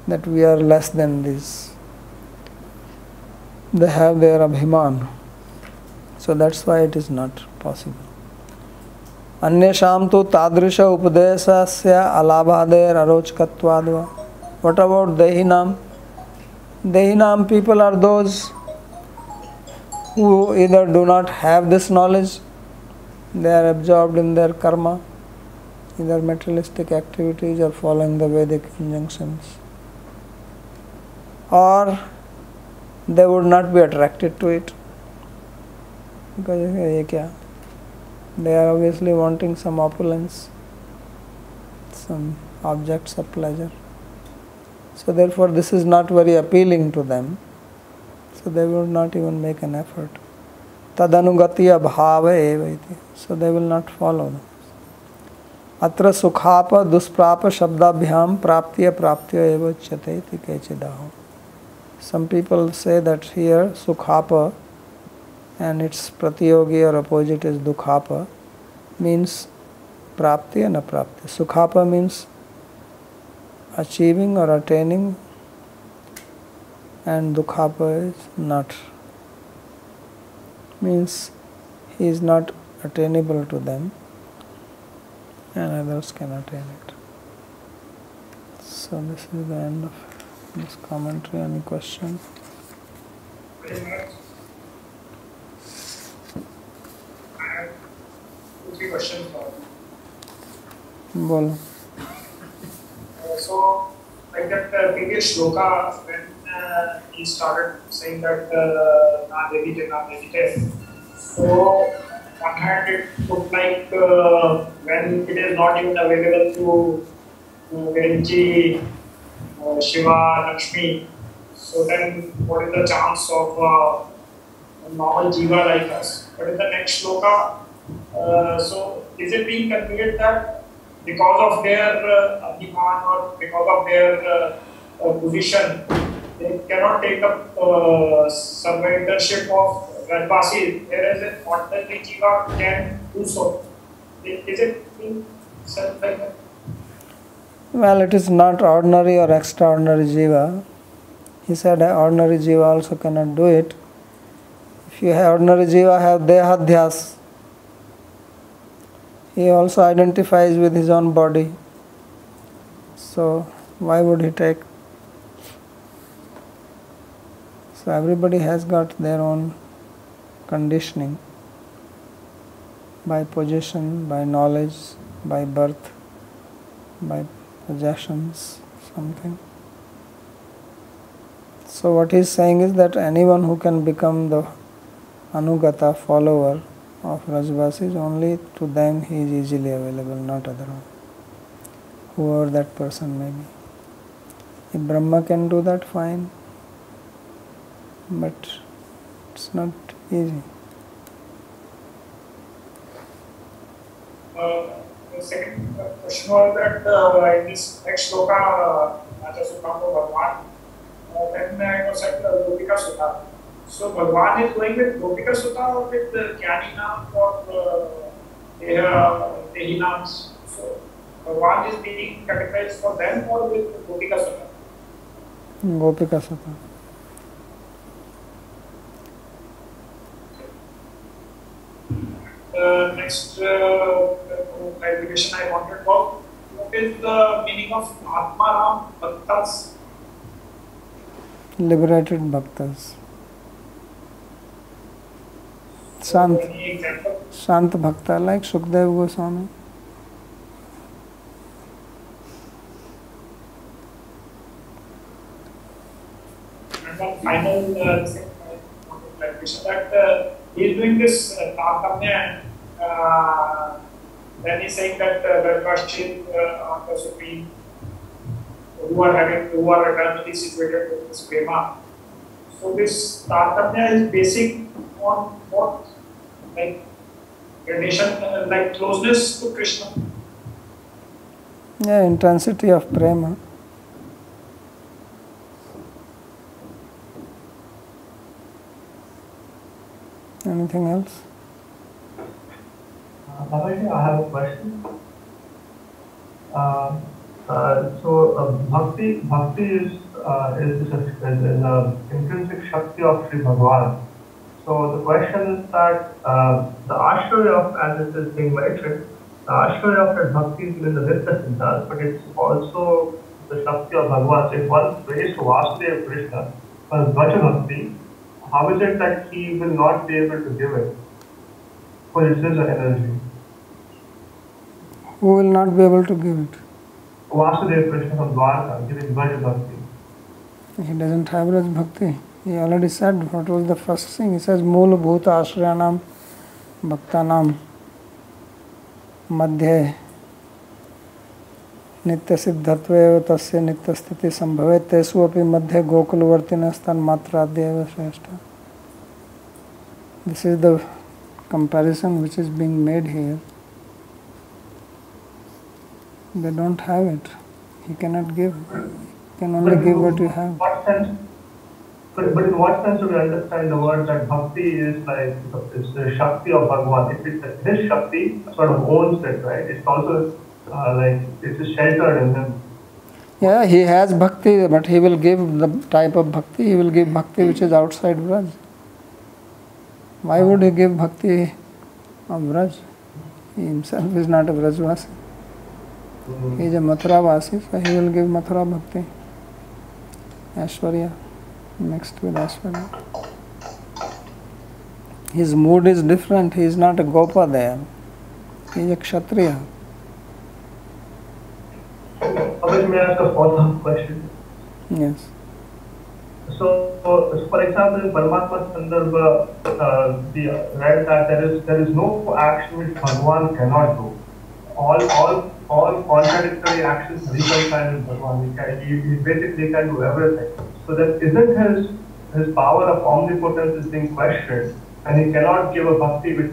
that we are less than this. They have their abhiman. So that's why it is not possible. Anyasham tu tadrisha upadesasya alabhader arochkattvadva. What about Dehinam? Dehinam people are those who either do not have this knowledge, they are absorbed in their karma, either materialistic activities or following the Vedic injunctions, or they would not be attracted to it because they are obviously wanting some opulence, some objects of pleasure. So therefore this is not very appealing to them. So they will not even make an effort. Tadanugati abhava eva iti. So they will not follow them. Atra sukhapa dusprapa shabdabhyam praptiya praptiya eva uchyate iti kechidaho. Some people say that here sukhapa and its pratiyogi or opposite is dukhapa means prapti and aprapti. Sukhapa means achieving or attaining, and dukhapa is not, means he is not attainable to them and others can attain it. So this is the end of this commentary. Any question? Very much. I have 2-3 questions for you. Bolo. So, like that previous shloka, when he started saying that na devite. So, one hand it looked like when it is not even available to Virinchi, Shiva, Lakshmi. So then, what is the chance of a normal jiva like us? But in the next shloka, so is it being conveyed that because of their Abhiman or because of their position, they cannot take up survivorship of Rajvasis, whereas an ordinary Jiva can do so. Is it said like that? Well, it is not ordinary or extraordinary jiva. He said ordinary jiva also cannot do it. If you have ordinary jiva have dehadhyas, he also identifies with his own body. So why would he take? So everybody has got their own conditioning by position, by knowledge, by birth, by possessions, something. So what he is saying is that anyone who can become the Anugata follower of Rajvasis, only to them he is easily available, not other one. Whoever that person may be. If Brahma can do that, fine. But it's not easy. The second question was that in this next sloka, Raja Sukhambo Bhagwan, then it was at Gopika Sutta. So Bhagwan is going with Gopika Sutta or with Jnani Naam or Dehi Naams? So Bhagwan is being categorized for them or with Gopika Sutta? Gopika Sutta. Next clarification I wanted about what is the meaning of Atmaram Bhaktas? Liberated bhaktas. Sant, Any example? Sant Bhakta like Sukdev Goswami. And one final clarification that he is doing this Tartamya and then he's saying that Rajvashis are the supreme who are eternally situated with this prema. So this Tartamya is basic on what? Like relation, like closeness to Krishna. Yeah, intensity of prema. Anything else? Babaji, I have a question. Bhakti is an intrinsic shakti of Sri Bhagavan. So the question is that the Ashray of, as it is being mentioned, the Ashray of that Bhakti is in the Nitya Siddhas, but it's also the Shakti of Bhagavan. So if one prays to Vasudeva Krishna for Vacha Bhakti, how is it that he will not be able to give it? For it's his energy. Who will not be able to give it? Vasudeva Krishna from Dwarka giving Vacha Bhakti. He doesn't have Raj Bhakti. He already said what was the first thing. He says Moola Bhuta Ashrayanam Bhaktanam Madhye Nitya Siddhatva Tasya Nitya Sthiti Sambhave Tesu Api Madhye Gokulavartinastan Matradhyeva Shrestha. This is the comparison which is being made here. They don't have it. He cannot give. He can only give what you have. What sense? But in what sense do we understand the word that Bhakti is like it's the Shakti of Bhagavan? If it's his Shakti, sort of owns it, right? It's also like it's sheltered in him. Yeah, he has bhakti, but he will give the type of bhakti. He will give bhakti which is outside Vraj. Why would he give bhakti of Vraj? He himself is not a Vrajvasi. He is a Mathuravasi, so he will give Mathura bhakti. Aishwarya, mixed with Aishwarya. His mood is different. He is not a Gopa there. He is a Kshatriya. Let me ask a follow-up question. Yes. So, for example, in Paramatma Sandarbha, we read that there is no action which Bhagavan cannot do. All contradictory actions reconcile with Bhagavan. He basically can do everything. So that isn't his power of omnipotence is being questioned, and he cannot give a bhakti which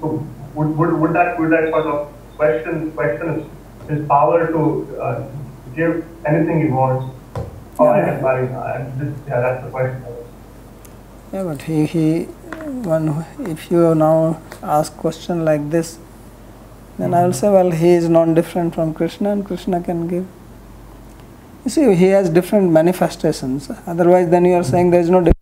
so would that sort of question his power to give anything he wants? Or Yeah. that's the question. Yeah, but if you now ask question like this, then I will say, well, he is non-different from Krishna and Krishna can give. You see, he has different manifestations. Otherwise, then you are saying there is no difference.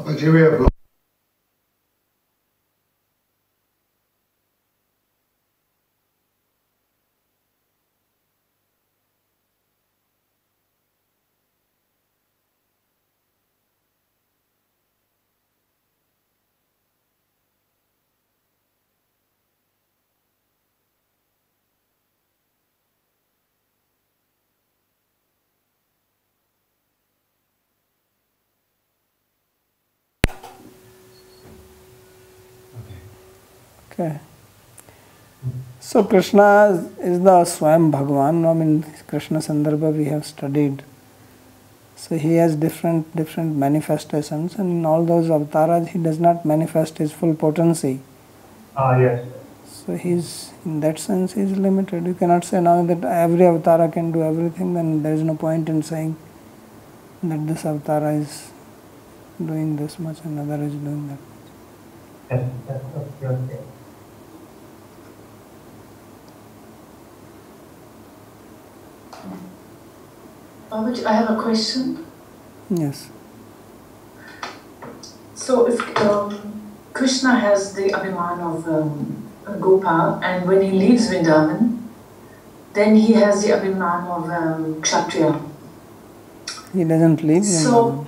પછી we have Okay. So Krishna is the Swayam Bhagavan. I mean, Krishna Sandarbha we have studied. So he has different manifestations, and in all those avatars he does not manifest his full potency. Yes. So he's, in that sense, he is limited. You cannot say now that every avatara can do everything, then there is no point in saying that this avatara is doing this much and another is doing that. Yes. Okay. Babaji, I have a question. Yes. So if Krishna has the Abhiman of Gopal, and when he leaves Vrindavan, then he has the Abhiman of Kshatriya. He doesn't leave. So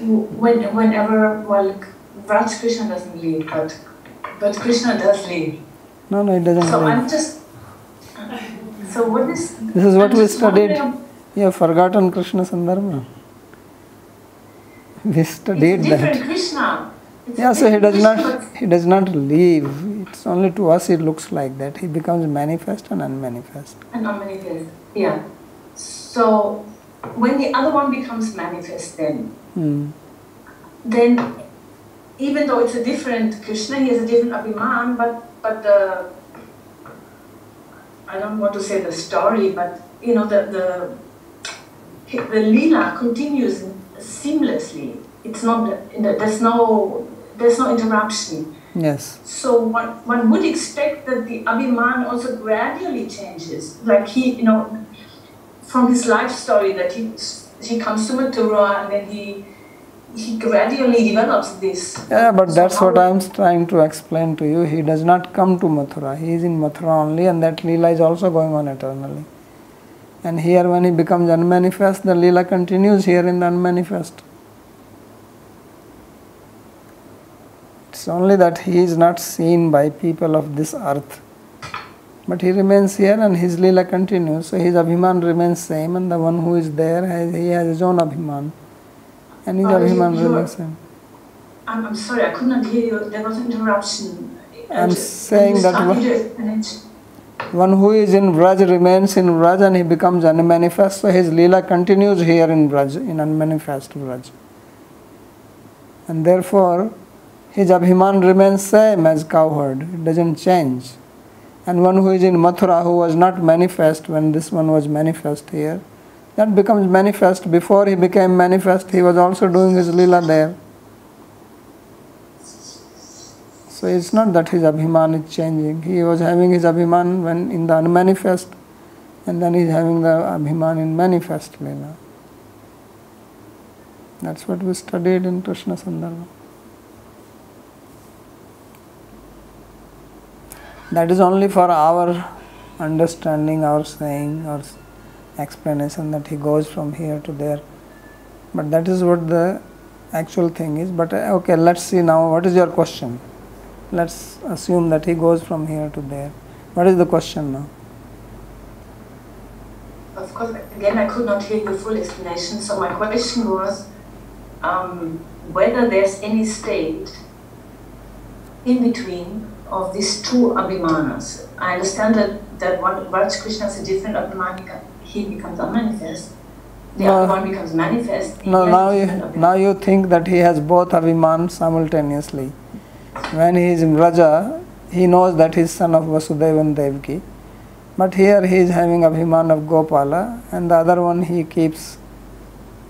whenever, well, Raj Krishna doesn't leave, but Krishna does leave. No, he doesn't So leave. I'm just. So what is? This is what I'm we just studied. wondering- You have forgotten Krishna Sandarbha. We studied It's different that. Krishna. It's Yeah, so different Krishna, he does not leave. It's only to us it looks like that. He becomes manifest and unmanifest. and unmanifest. Yeah. So when the other one becomes manifest, then even though it's a different Krishna, he has a different Abhiman, but the, I don't want to say the story, but you know the Leela continues seamlessly. It's not there's no interruption. Yes. So one would expect that the Abhiman also gradually changes, like he, you know, from his life story that he comes to Mathura and then he gradually develops this. Yeah, but So that's how what I'm trying to explain to you. He does not come to Mathura. He is in Mathura only, and that Leela is also going on eternally. And here when he becomes unmanifest, the Leela continues here in the unmanifest. It's only that he is not seen by people of this earth. But he remains here and his Leela continues. So his Abhiman remains same, and the one who is there, he has his own Abhiman. And his Abhiman remains same. I'm sorry, I could not hear you. There was an interruption. I'm When saying you that started your explanation. one who is in Vraj remains in Vraj and he becomes unmanifest, so his Leela continues here in Vraj, in unmanifest Vraj. And therefore, his Abhiman remains same as cowherd, it doesn't change. And one who is in Mathura, who was not manifest when this one was manifest here, that becomes manifest. Before he became manifest, he was also doing his Leela there. So it's not that his Abhiman is changing. He was having his Abhiman when in the unmanifest, and then he's having the Abhiman in manifest Leela. That's what we studied in Krishna Sandarbha. That is only for our understanding, our saying, our explanation that he goes from here to there. But that is what the actual thing is. But okay, let's see now, what is your question? Let's assume that he goes from here to there. What is the question now? Of course, again, I could not hear your full explanation. So my question was whether there's any state in between of these two Abhimanas. I understand that one, Raj Krishna is a different Abhimana, he becomes unmanifest. The other one becomes manifest. No, now you think that he has both Abhiman simultaneously. When he is in Vraja, he knows that he is son of Vasudeva and Devaki. But here he is having Abhiman of Gopala, and the other one he keeps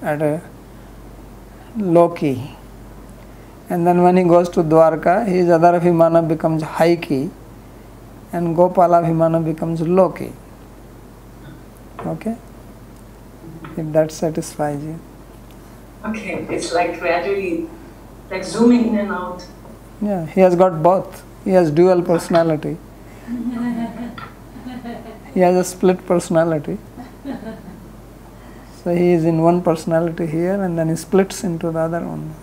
at a low key. And then when he goes to Dwarka, his other Abhimana becomes high key, and Gopala Abhimana becomes low key. Okay? If that satisfies you. Okay, it's like gradually, like zooming in and out. Yeah, he has got both. He has dual personality. He has a split personality. So he is in one personality here and then he splits into the other one.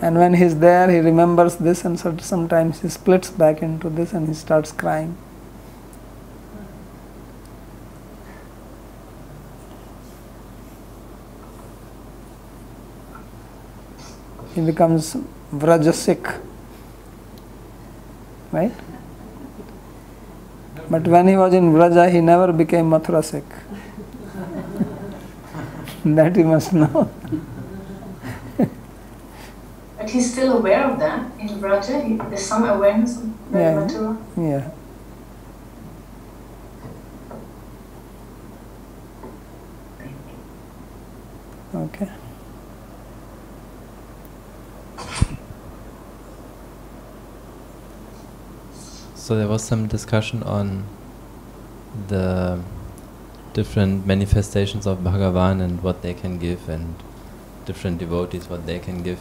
And when he is there, he remembers this, and sometimes he splits back into this and he starts crying. He becomes Vrajasik, right? But when he was in Vraja, he never became Mathurasik. That you must know. But he's still aware of that in Vraja. There's some awareness of that Mathura. Yeah. Okay. So there was some discussion on the different manifestations of Bhagavan and what they can give, and different devotees what they can give.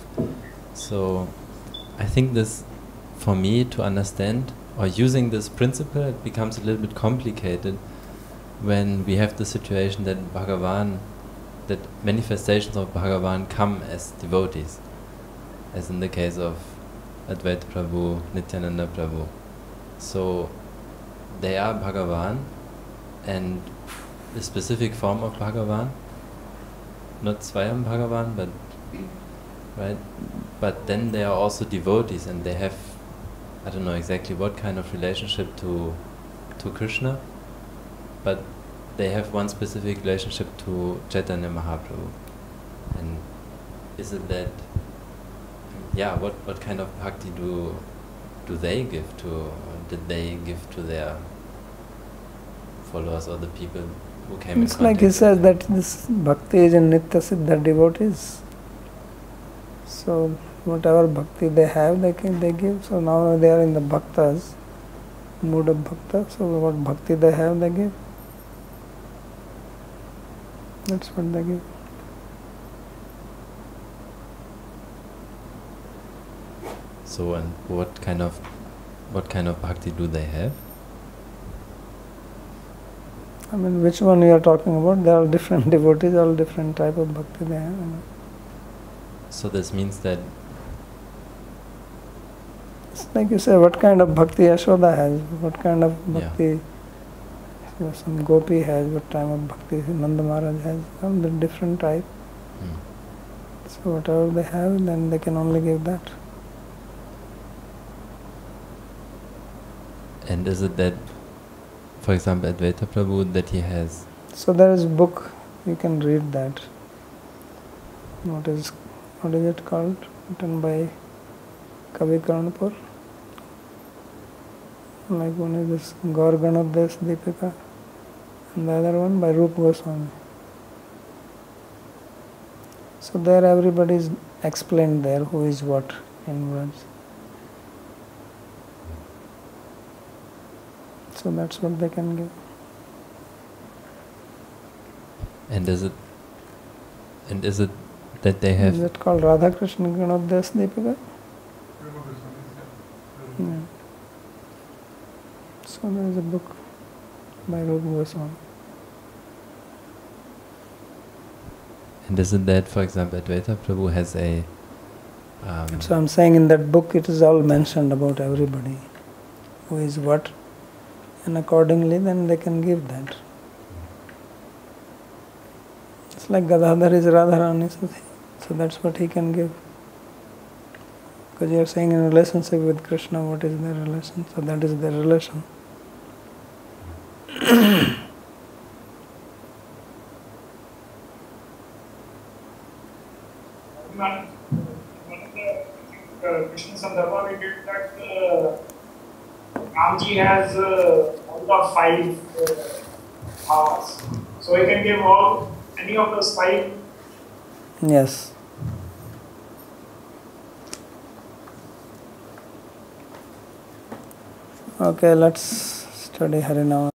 So I think this, for me to understand, or using this principle, it becomes a little bit complicated when we have the situation that Bhagavan, that manifestations of Bhagavan come as devotees, as in the case of Advaita Prabhu, Nityananda Prabhu. So they are Bhagavan, and a specific form of Bhagavan, not Swayam Bhagavan, but right. But then they are also devotees, and they have, I don't know exactly what kind of relationship to Krishna, but they have one specific relationship to Chaitanya Mahaprabhu. And is it that, what kind of bhakti do they give to, or did they give to their followers or the people who came It's in contact like he with says them? that this bhakti is in Nitya Siddha devotees. So whatever bhakti they have, they give. So now they are in the bhaktas, mood of bhakta. So what bhakti they have, they give. That's what they give. So, and what kind of bhakti do they have? I mean, which one you are talking about? There are different devotees, all different type of bhakti they have. So this means that It's like you say, what kind of bhakti Yashoda has, what kind of bhakti some gopi has, what type of bhakti Nanda Maharaj has, all the different type. So whatever they have, then they can only give that. And is it that, for example, Advaita Prabhu, that he has? So there is a book, you can read that. What is it called? Written by Kavi Karnapur. Like one is this Gaur Ganoddesh Deepika, and the other one by Rupa Goswami. So there everybody is explained there who is what in words. So that's what they can give. And is it that they have? Is it called Radha Krishna Ganoddesh Deepika? Yeah. So there is a book by Rupa Goswami. And is it that, for example, Advaita Prabhu has a? So I'm saying in that book it is all mentioned about everybody, who is what, and accordingly then they can give that. It's like Gadadhar is Radharani, so that's what he can give. Because you are saying in relationship with Krishna, what is their relation? So that is their relation. One of the Krishna Sandarbha we did that Ramji has all the 5 powers. So he can give any of those 5. Yes. Okay, let's study Harinama.